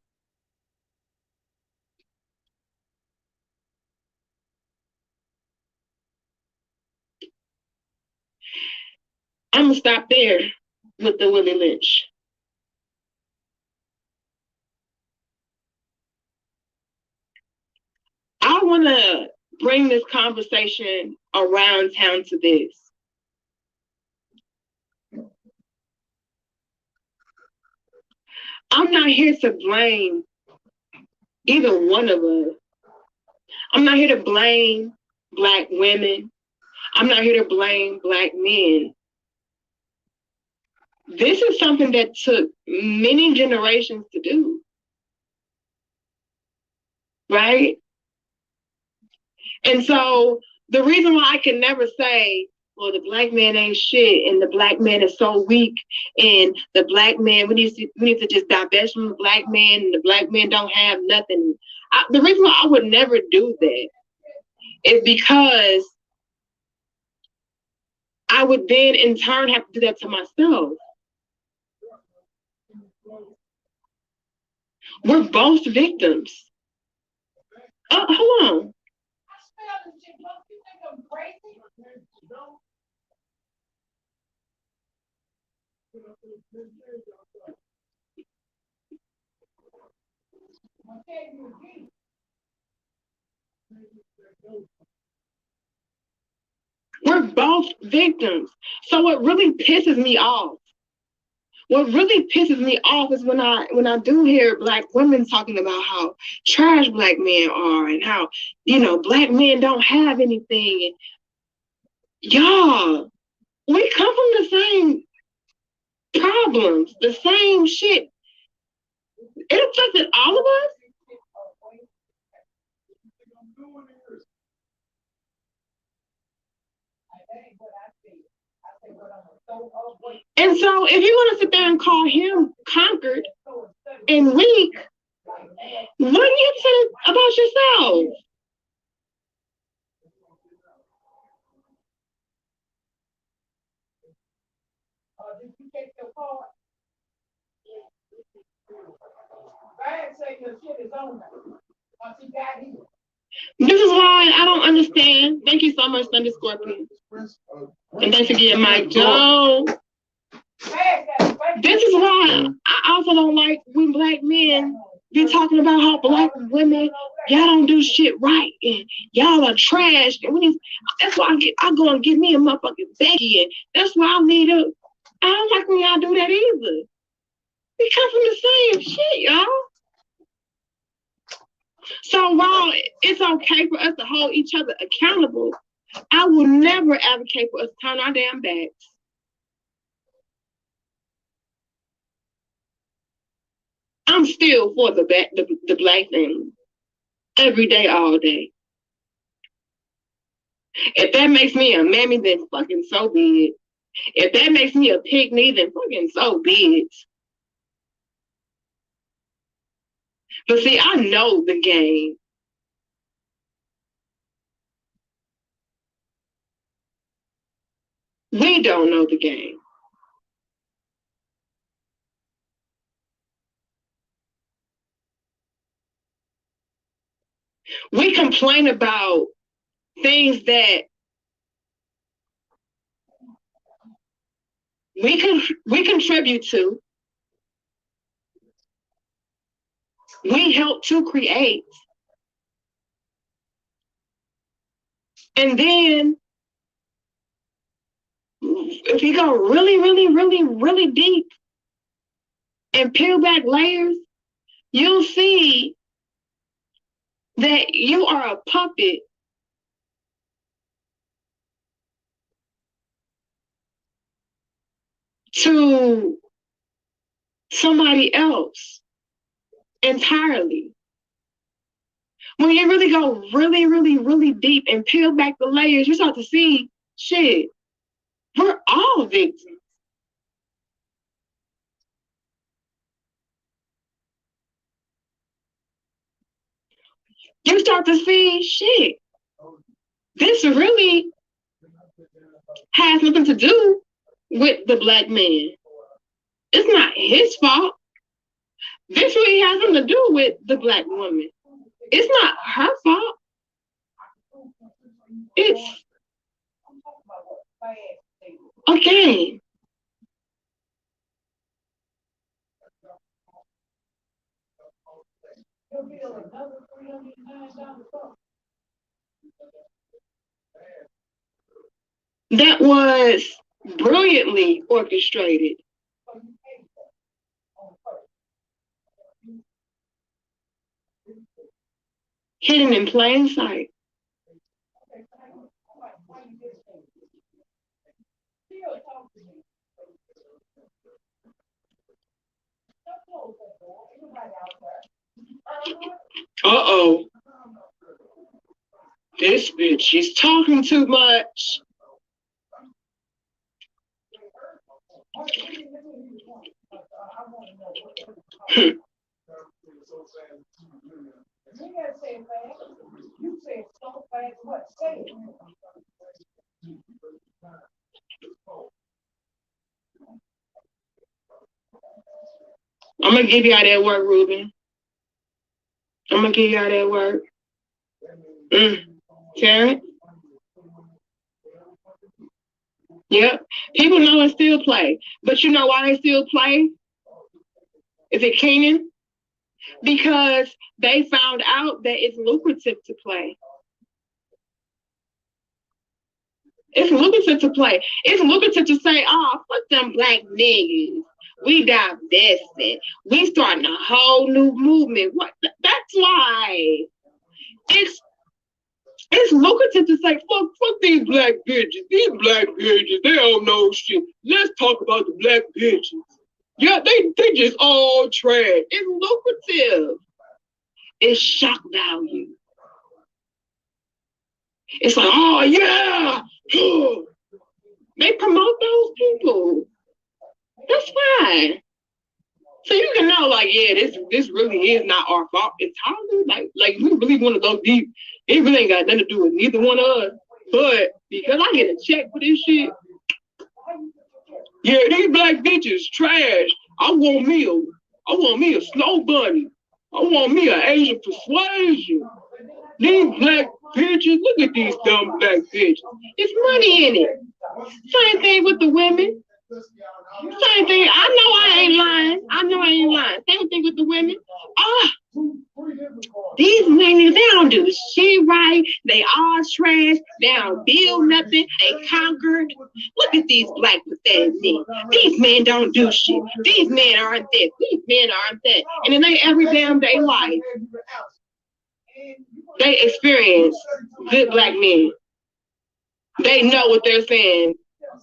I'm gonna stop there with the Willie Lynch. I want to bring this conversation around town to this. I'm not here to blame either one of us. I'm not here to blame Black women. I'm not here to blame Black men. This is something that took many generations to do. Right? And so the reason why I can never say, well, the Black man ain't shit and the Black man is so weak and the Black man, we need to just divest from the Black man and the Black men don't have nothing. The reason why I would never do that is because I would then in turn have to do that to myself. We're both victims. Hold on. We're both victims. So what really pisses me off is when I do hear Black women talking about how trash Black men are and how, Black men don't have anything. Y'all, we come from the same problems, the same shit. It affected all of us. And so if you're going to sit there and call him conquered and weak, what do you have to say about yourself? This is why I don't understand. Thank you so much, Thunder Scorpion. And thanks again, Mike Joe. This is why I also don't like when black men be talking about how black women, y'all don't do shit right and y'all are trash. And that's why I go and get me a motherfucking Becky, and that's why I don't like when y'all do that either. We come from the same shit, y'all. So while it's okay for us to hold each other accountable, I will never advocate for us to turn our damn backs. I'm still for the black thing. Every day, all day. If that makes me a mammy, then fucking so be it. If that makes me a pygmy, then fucking so be it. But see, I know the game. We don't know the game. We complain about things that we contribute to. We help to create. And then if you go really, really, really, really deep and peel back layers, you'll see that you are a puppet to somebody else entirely. When you really go really, really, really deep and peel back the layers, you start to see, shit, we're all victims. You start to see, shit, this really has nothing to do with the black man. It's not his fault. This really has nothing to do with the black woman. It's not her fault. It's okay. That was brilliantly orchestrated. Hidden in plain sight. Uh-oh. This bitch, she's talking too much. I'm gonna give y'all that work, Ruben. I'm gonna give y'all that work. Karen? Yep. People know and still play. But you know why they still play? Is it Keenan? Because they found out that it's lucrative to play. It's lucrative to play. It's lucrative to say, oh, fuck them black niggas. We divesting. We starting a whole new movement. What? That's why. It's lucrative to say, fuck these black bitches. These black bitches, they don't know shit. Let's talk about the black bitches. Yeah, they just all trash. It's lucrative. It's shock value. It's like, oh yeah. They promote those people. That's fine. So you can know, like, yeah, this really is not our fault entirely. Like we really want to go deep. It really ain't got nothing to do with neither one of us. But because I get a check for this shit, yeah, these black bitches trash. I want me a Snow Bunny. I want me an Asian Persuasion. These black bitches, look at these dumb black bitches. It's money in it. Same thing with the women. Same thing. I know I ain't lying. Same thing with the women. These men, they don't do shit right. They all trash. They don't build nothing. They conquered. Look at these black pathetic men. These men don't do shit. These men aren't this. These men aren't that. And then they every damn day life, they experience good black men. They know what they're saying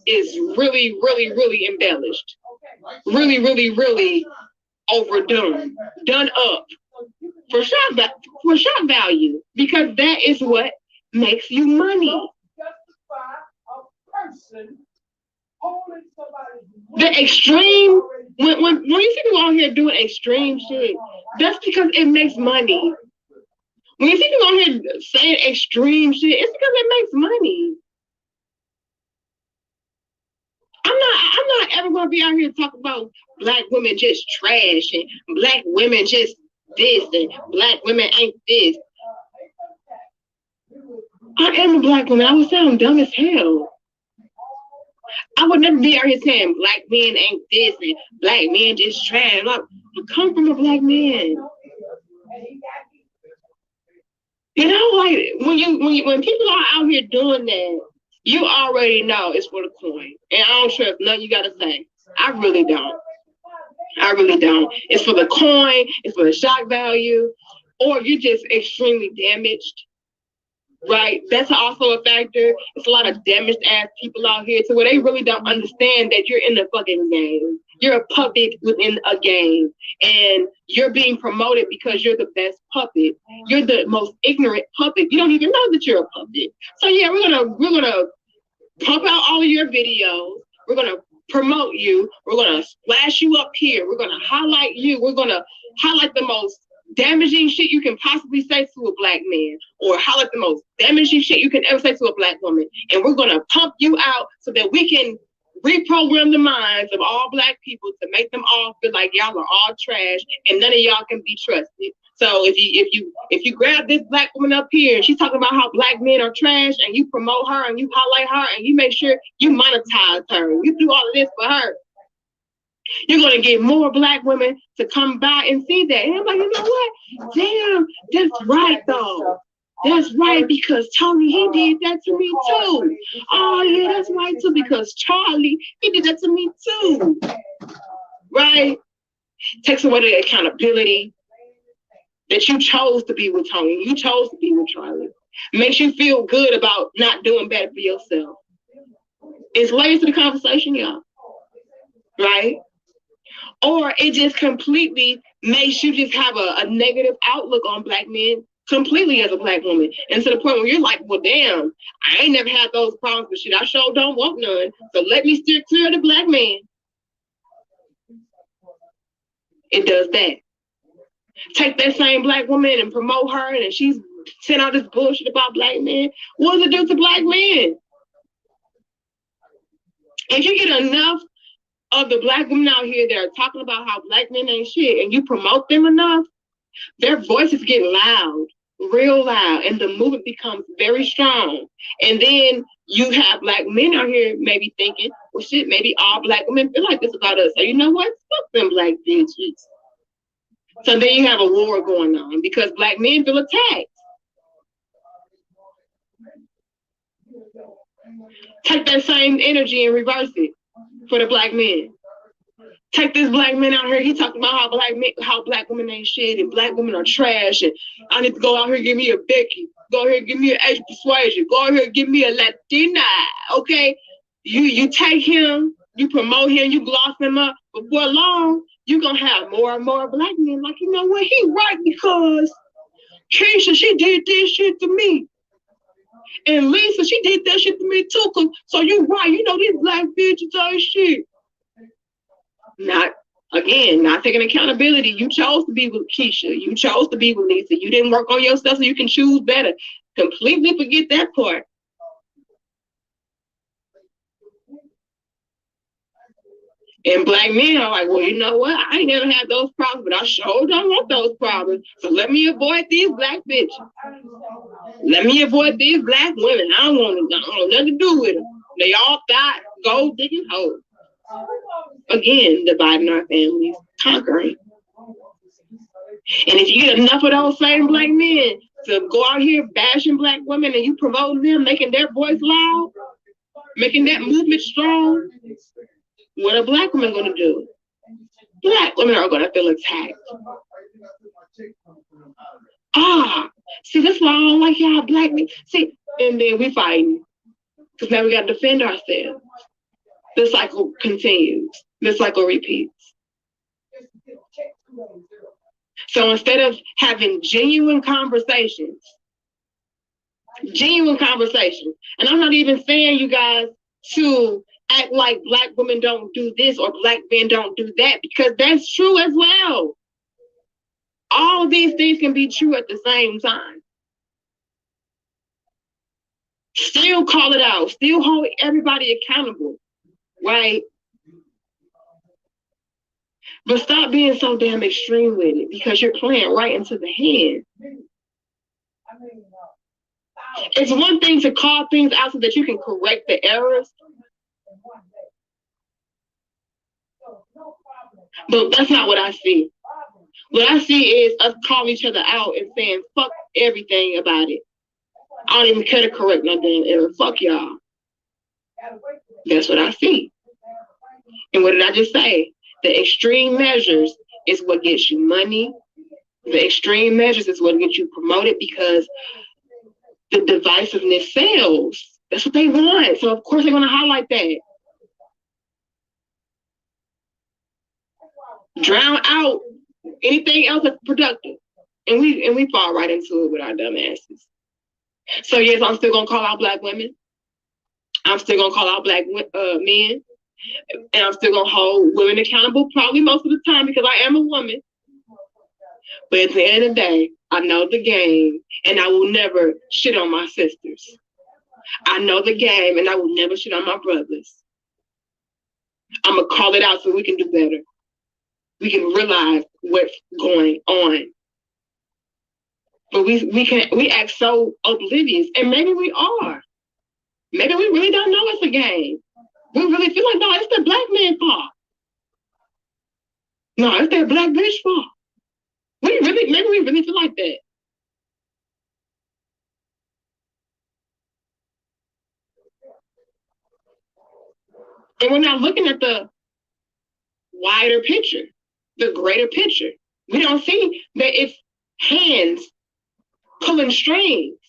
is really, really, really embellished. Really, really, really overdone. Done up. For shock value. Because that is what makes you money. The extreme, when you see people out here doing extreme shit, that's because it makes money. When you see people out here saying extreme shit, it's because it makes money. I'm not ever gonna be out here talking about black women just trash and black women just this and black women ain't this. I am a black woman. I would sound dumb as hell. I would never be out here saying black men ain't this and black men just trash. I come from a black man. You know, like when people are out here doing that, you already know it's for the coin. And I don't trust nothing you gotta say. I really don't. It's for the coin, it's for the shock value, or you're just extremely damaged. Right? That's also a factor. It's a lot of damaged ass people out here to where they really don't understand that you're in the fucking game. You're a puppet within a game. And you're being promoted because you're the best puppet. You're the most ignorant puppet. You don't even know that you're a puppet. So yeah, we're gonna pump out all of your videos. We're gonna promote you. We're gonna splash you up here. We're gonna highlight you. We're gonna highlight the most damaging shit you can possibly say to a black man, or highlight the most damaging shit you can ever say to a black woman. And we're gonna pump you out so that we can reprogram the minds of all black people to make them all feel like y'all are all trash and none of y'all can be trusted. So if you grab this black woman up here and she's talking about how black men are trash and you promote her and you highlight her and you make sure you monetize her, you do all of this for her, you're going to get more black women to come by and see that. And I'm like, you know what? Damn, that's right though. That's right, because Tony, he did that to me too. Oh yeah, that's right too, because Charlie, he did that to me too. Right? Takes away the accountability that you chose to be with Tony. You chose to be with Charlie. Makes you feel good about not doing better for yourself. It's layers to the conversation, y'all. Right? Or it just completely makes you just have a negative outlook on black men completely as a black woman. And to the point where you're like, well, damn, I ain't never had those problems with shit. I sure don't want none. So let me steer clear of the black man. It does that. Take that same black woman and promote her, and she's sent out this bullshit about black men. What does it do to black men? If you get enough of the black women out here that are talking about how black men ain't shit, and you promote them enough, their voices get loud, real loud, and the movement becomes very strong. And then you have black men out here maybe thinking, well, shit, maybe all black women feel like this about us. So you know what? Fuck them black bitches. So then you have a war going on because black men feel attacked. Take that same energy and reverse it for the black men. Take this black man out here, he talking about how black women ain't shit and black women are trash and I need to go out here and give me a Becky. Go ahead and give me an Asian persuasion. Go ahead and give me a Latina. Okay? You take him, you promote him, you gloss him up. Before long, you're going to have more and more black men like, you know what, he right because Keisha, she did this shit to me. And Lisa, she did that shit to me too. So you right, you know, these black bitches are shit. Not taking accountability. You chose to be with Keisha. You chose to be with Lisa. You didn't work on yourself so you can choose better. Completely forget that part. And black men are like, well, you know what? I ain't never had those problems, but I sure don't want those problems. So let me avoid these black bitches. Let me avoid these black women. I don't want nothing to do with them. They all got gold digging hoes. Again, dividing our families, conquering. And if you get enough of those same black men to go out here bashing black women and you promoting them, making their voice loud, making that movement strong, what are black women going to do? Black women are going to feel attacked. See, that's why I don't like y'all black men. See, and then we fighting. Because now we got to defend ourselves. The cycle continues. The cycle repeats. So instead of having genuine conversations, and I'm not even saying you guys to act like black women don't do this or black men don't do that, because that's true as well. All these things can be true at the same time. Still call it out. Still hold everybody accountable, right? But stop being so damn extreme with it, because you're playing right into the hand. It's one thing to call things out so that you can correct the errors. But that's not what I see. What I see is us calling each other out and saying, fuck everything about it. I don't even care to correct no damn error. Fuck y'all. That's what I see. And what did I just say? The extreme measures is what gets you money. The extreme measures is what gets you promoted, because the divisiveness sells. That's what they want. So of course they're going to highlight that. Drown out anything else that's productive. And we fall right into it with our dumb asses. So yes, I'm still going to call out black women. I'm still going to call out black men. And I'm still going to hold women accountable probably most of the time, because I am a woman. But at the end of the day, I know the game, and I will never shit on my sisters. I know the game, and I will never shit on my brothers. I'm going to call it out so we can do better. We can realize what's going on. But we act so oblivious, and maybe we are. Maybe we really don't know it's a game. We really feel like, no, it's the black man's fault. No, it's that black bitch fault. Maybe we really feel like that. And we're not looking at the wider picture, the greater picture. We don't see that it's hands pulling strings.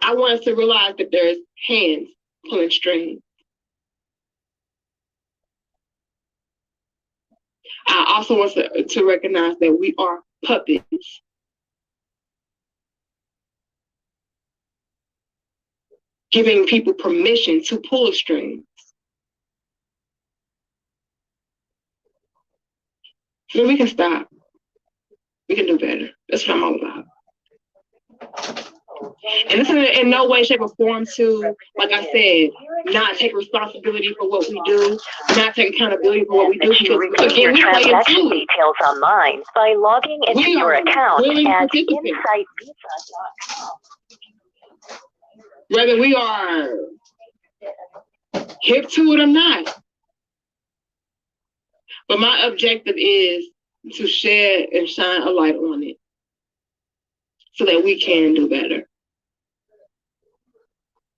I want us to realize that there's hands pulling strings. I also want to recognize that we are puppets. Giving people permission to pull strings. So we can stop. We can do better. That's what I'm all about. And this is in no way, shape, or form to, like I said, not take responsibility for what we do, not take accountability for what we do. That you review your transaction details online by logging into your account at insightVisa.com. Whether we are hip to it or not. But my objective is to share and shine a light on it so that we can do better.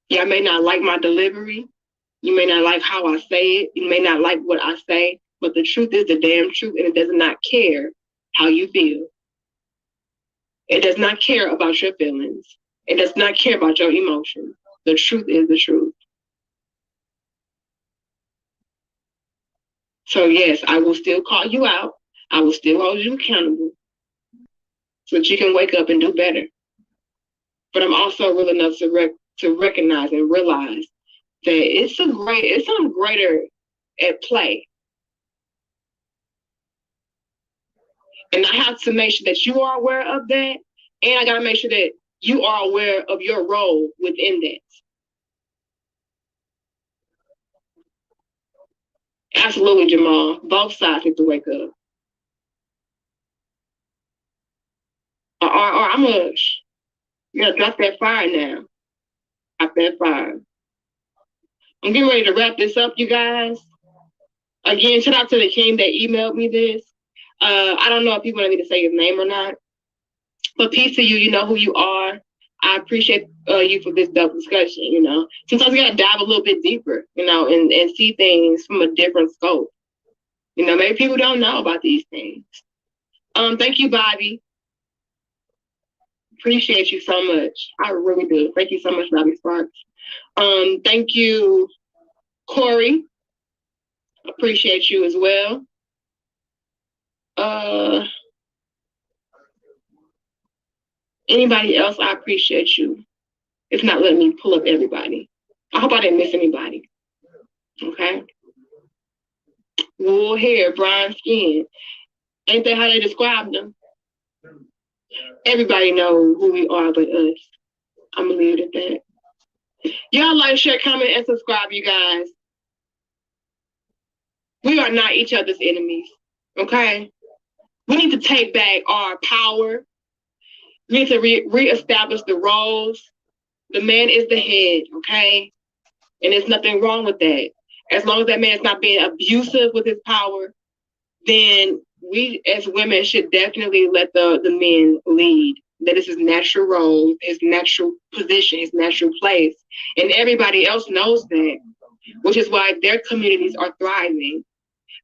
Y'all may not like my delivery. You may not like how I say it. You may not like what I say, but the truth is the damn truth, and it does not care how you feel. It does not care about your feelings. It does not care about your emotions. The truth is the truth. So yes, I will still call you out. I will still hold you accountable so that you can wake up and do better. But I'm also real enough to recognize and realize that it's something greater at play. And I have to make sure that you are aware of that. And I got to make sure that you are aware of your role within that. Absolutely, Jamal. Both sides have to wake up. Or I'm going to drop that fire now. Drop that fire. I'm getting ready to wrap this up, you guys. Again, shout out to the king that emailed me this. I don't know if he wanted me to say his name or not. But peace to you. You know who you are. I appreciate you for this dope discussion, you know. Sometimes you got to dive a little bit deeper, you know, and see things from a different scope. You know, maybe people don't know about these things. Thank you, Bobby. Appreciate you so much. I really do. Thank you so much, Bobby Sparks. Thank you, Corey. Appreciate you as well. Anybody else, I appreciate you. It's not letting me pull up everybody. I hope I didn't miss anybody. Okay. Wool hair, brown skin. Ain't that how they describe them? Everybody knows who we are but us. I'm gonna leave it at that. Y'all like, share, comment, and subscribe, you guys. We are not each other's enemies. Okay? We need to take back our power. We need to reestablish the roles. The man is the head, okay? And there's nothing wrong with that. As long as that man is not being abusive with his power, then we as women should definitely let the men lead. That is his natural role, his natural position, his natural place. And everybody else knows that, which is why their communities are thriving,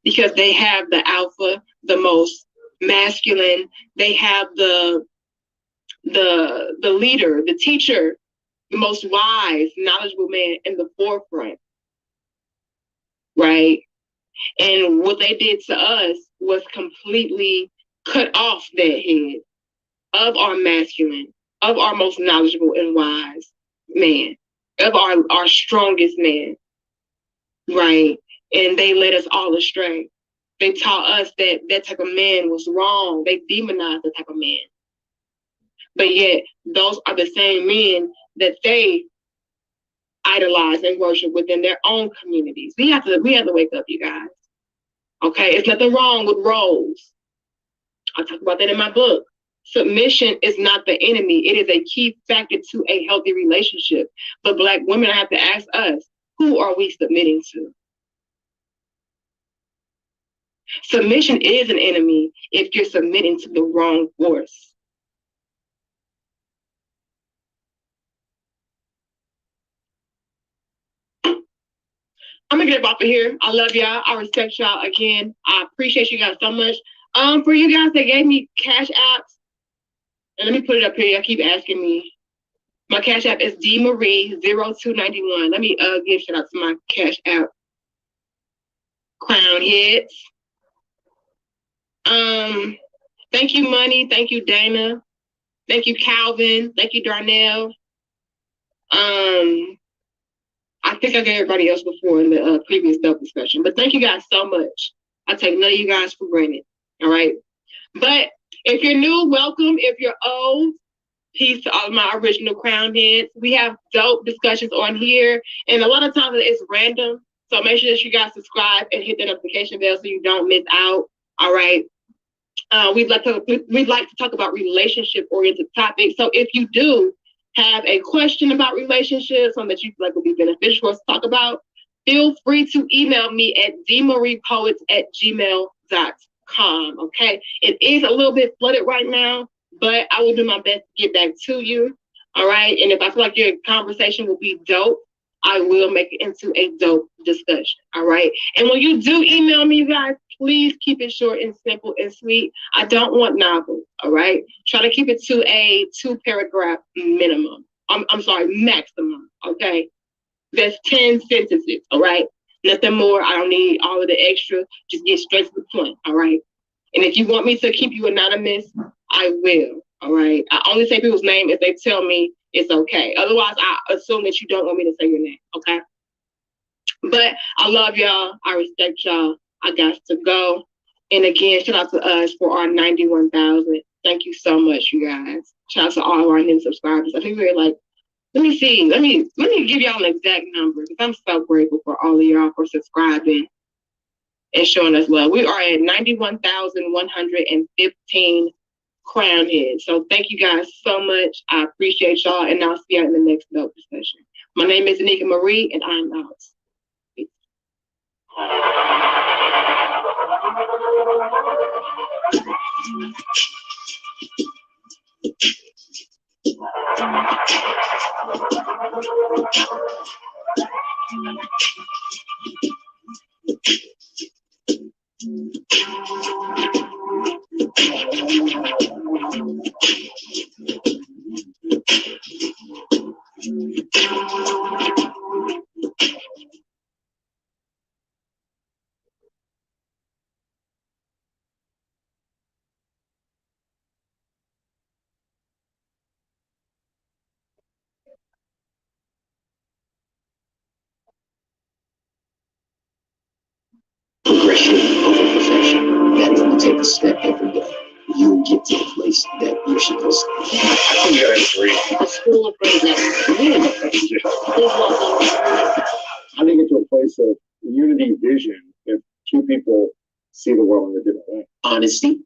because they have the alpha, the most masculine, they have the leader, the teacher, the most wise, knowledgeable man in the forefront, right? And what they did to us was completely cut off that head of our masculine, of our most knowledgeable and wise man, of our strongest man, right? And they led us all astray. They taught us that that type of man was wrong. They demonized the type of man. But yet, those are the same men that they idolize and worship within their own communities. We have to wake up, you guys. Okay, it's nothing wrong with roles. I talk about that in my book. Submission is not the enemy. It is a key factor to a healthy relationship. But Black women have to ask us, who are we submitting to? Submission is an enemy if you're submitting to the wrong force. I'm gonna get up off of here. I love y'all. I respect y'all again. I appreciate you guys so much. For you guys that gave me cash apps, and let me put it up here. I keep asking me. My cash app is DMarie0291. Let me give shout out to my cash app. Crown Heads. Thank you, Money. Thank you, Dana. Thank you, Calvin. Thank you, Darnell. I think I gave everybody else before in the previous dope discussion, but thank you guys so much. I take none of you guys for granted. All right. But if you're new, welcome. If you're old, peace to all of my original crown heads. We have dope discussions on here, and a lot of times it's random. So make sure that you guys subscribe and hit the notification bell so you don't miss out. All right. We'd like to talk about relationship-oriented topics. So if you do have a question about relationships, something that you feel like would be beneficial for us to talk about, feel free to email me at dmariepoets@gmail.com. Okay. It is a little bit flooded right now, but I will do my best to get back to you. All right. And if I feel like your conversation will be dope, I will make it into a dope discussion. All right. And when you do email me, you guys, please keep it short and simple and sweet. I don't want novels. All right. Try to keep it to a 2-paragraph minimum. I'm sorry, maximum. Okay. That's 10 sentences. All right. Nothing more. I don't need all of the extra. Just get straight to the point. All right. And if you want me to keep you anonymous, I will. All right. I only say people's name if they tell me it's okay. Otherwise, I assume that you don't want me to say your name. Okay. But I love y'all. I respect y'all. I got to go. And again, shout out to us for our 91,000. Thank you so much, you guys. Shout out to all of our new subscribers. I think we're like, let me see. Let me give y'all an exact number because I'm so grateful for all of y'all for subscribing and showing us love. We are at 91,115 crown heads. So thank you guys so much. I appreciate y'all, and I'll see you in the next dope discussion. My name is Anika Marie, and I'm out. Peace. Progression over perfection. That if you take a step every day, you'll get to the place that you're supposed to be. I think I agree. A school of greatness. I think it's a place of unity vision if two people see the world in a different way. Honesty.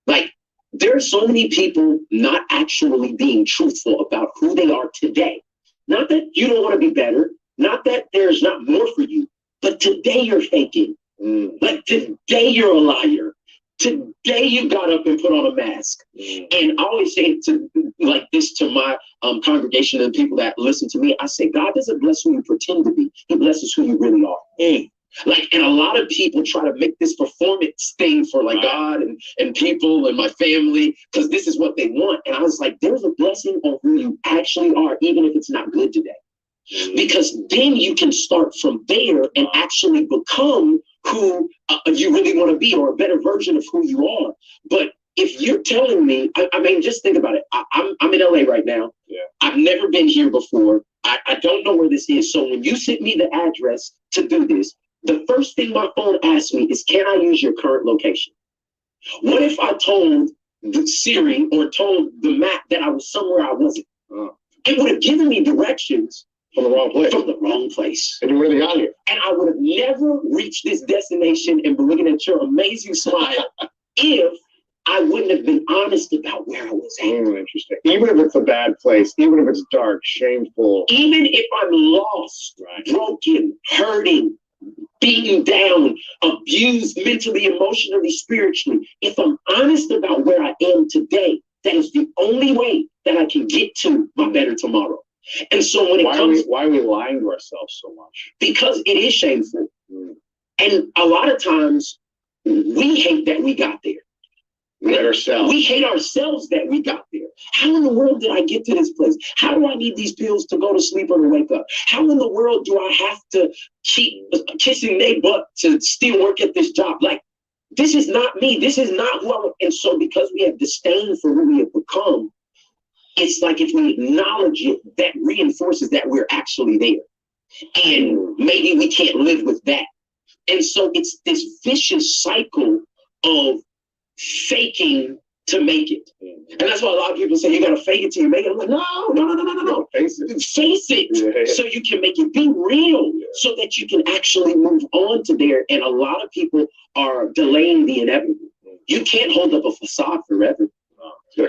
Like, there are so many people not actually being truthful about who they are today. Not that you don't want to be better, not that there's not more for you, but today you're faking. Like today you're a liar. Today you got up and put on a mask. And I always say it to like this to my congregation and people that listen to me. I say, God doesn't bless who you pretend to be. He blesses who you really are. Like, and a lot of people try to make this performance thing for like God and people and my family, because this is what they want. And I was like, there's a blessing on who you actually are, even if it's not good today. Because then you can start from there and actually become who you really want to be, or a better version of who you are. But if you're telling me, I mean, just think about it. I'm in LA right now. Yeah. I've never been here before. I don't know where this is. So when you sent me the address to do this, the first thing my phone asked me is, can I use your current location? What if I told the Siri or told the map that I was somewhere I wasn't? It would have given me directions. From the wrong place. From the wrong place. And you really got here. And I would have never reached this destination and been looking at your amazing smile if I wouldn't have been honest about where I was at. Interesting. Even if it's a bad place, even if it's dark, shameful. Even if I'm lost, broken, hurting, beaten down, abused mentally, emotionally, spiritually, if I'm honest about where I am today, that is the only way that I can get to my better tomorrow. And so when it comes, why are we lying to ourselves so much? Because it is shameful. And a lot of times we hate that we got there. We hate ourselves. We hate ourselves that we got there. How in the world did I get to this place? How do I need these pills to go to sleep or to wake up? How in the world do I have to keep kissing their butt to still work at this job? Like, this is not me. This is not who I am. And so because we have disdain for who we have become, it's like if we acknowledge it, that reinforces that we're actually there. And maybe we can't live with that. And so it's this vicious cycle of faking to make it. And that's why a lot of people say you gotta fake it till you make it. I'm like, no. Face it. Face it so you can make it. Be real so that you can actually move on to there. And a lot of people are delaying the inevitable. You can't hold up a facade forever.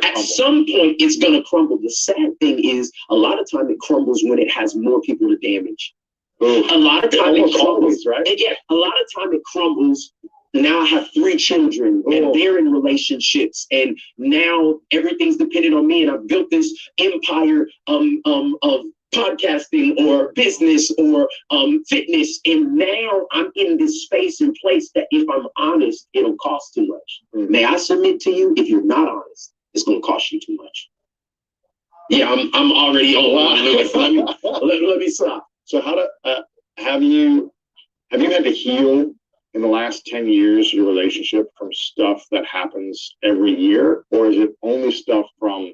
At some point, it's going to crumble. The sad thing is, a lot of time it crumbles when it has more people to damage. A lot of time it crumbles, right? Yeah, a lot of time it crumbles. Now I have 3 children, and they're in relationships, and now everything's dependent on me, and I've built this empire of podcasting or business or fitness. And now I'm in this space and place that if I'm honest, it'll cost too much. May I submit to you, if you're not honest, it's going to cost you too much. Yeah, I'm already on one, Lewis. Let me stop. So how to, have you had to heal in the last 10 years your relationship from stuff that happens every year, or is it only stuff from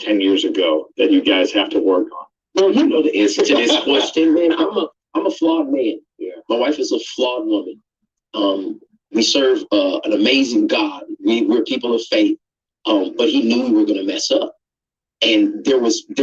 10 years ago that you guys have to work on? Well, you know the answer to this question, man. I'm a flawed man. Yeah. My wife is a flawed woman. We serve an amazing God. We're people of faith. But he knew we were going to mess up, and there was room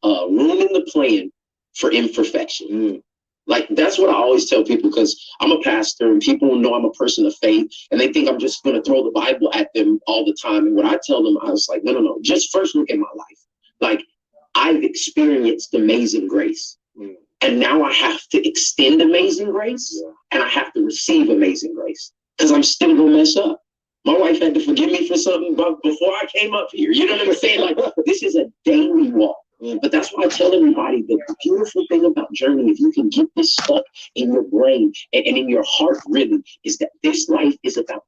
in the plan for imperfection. Like, that's what I always tell people, because I'm a pastor and people know I'm a person of faith, and they think I'm just going to throw the Bible at them all the time. And what I tell them, I was like, no, just first look at my life. Like, I've experienced amazing grace, and now I have to extend amazing grace, and I have to receive amazing grace, because I'm still going to mess up. My wife had to forgive me for something before I came up here. You know what I'm saying? Like, this is a daily walk. But that's why I tell everybody that the beautiful thing about Journey, if you can get this stuck in your brain and in your heart, really, is that this life is about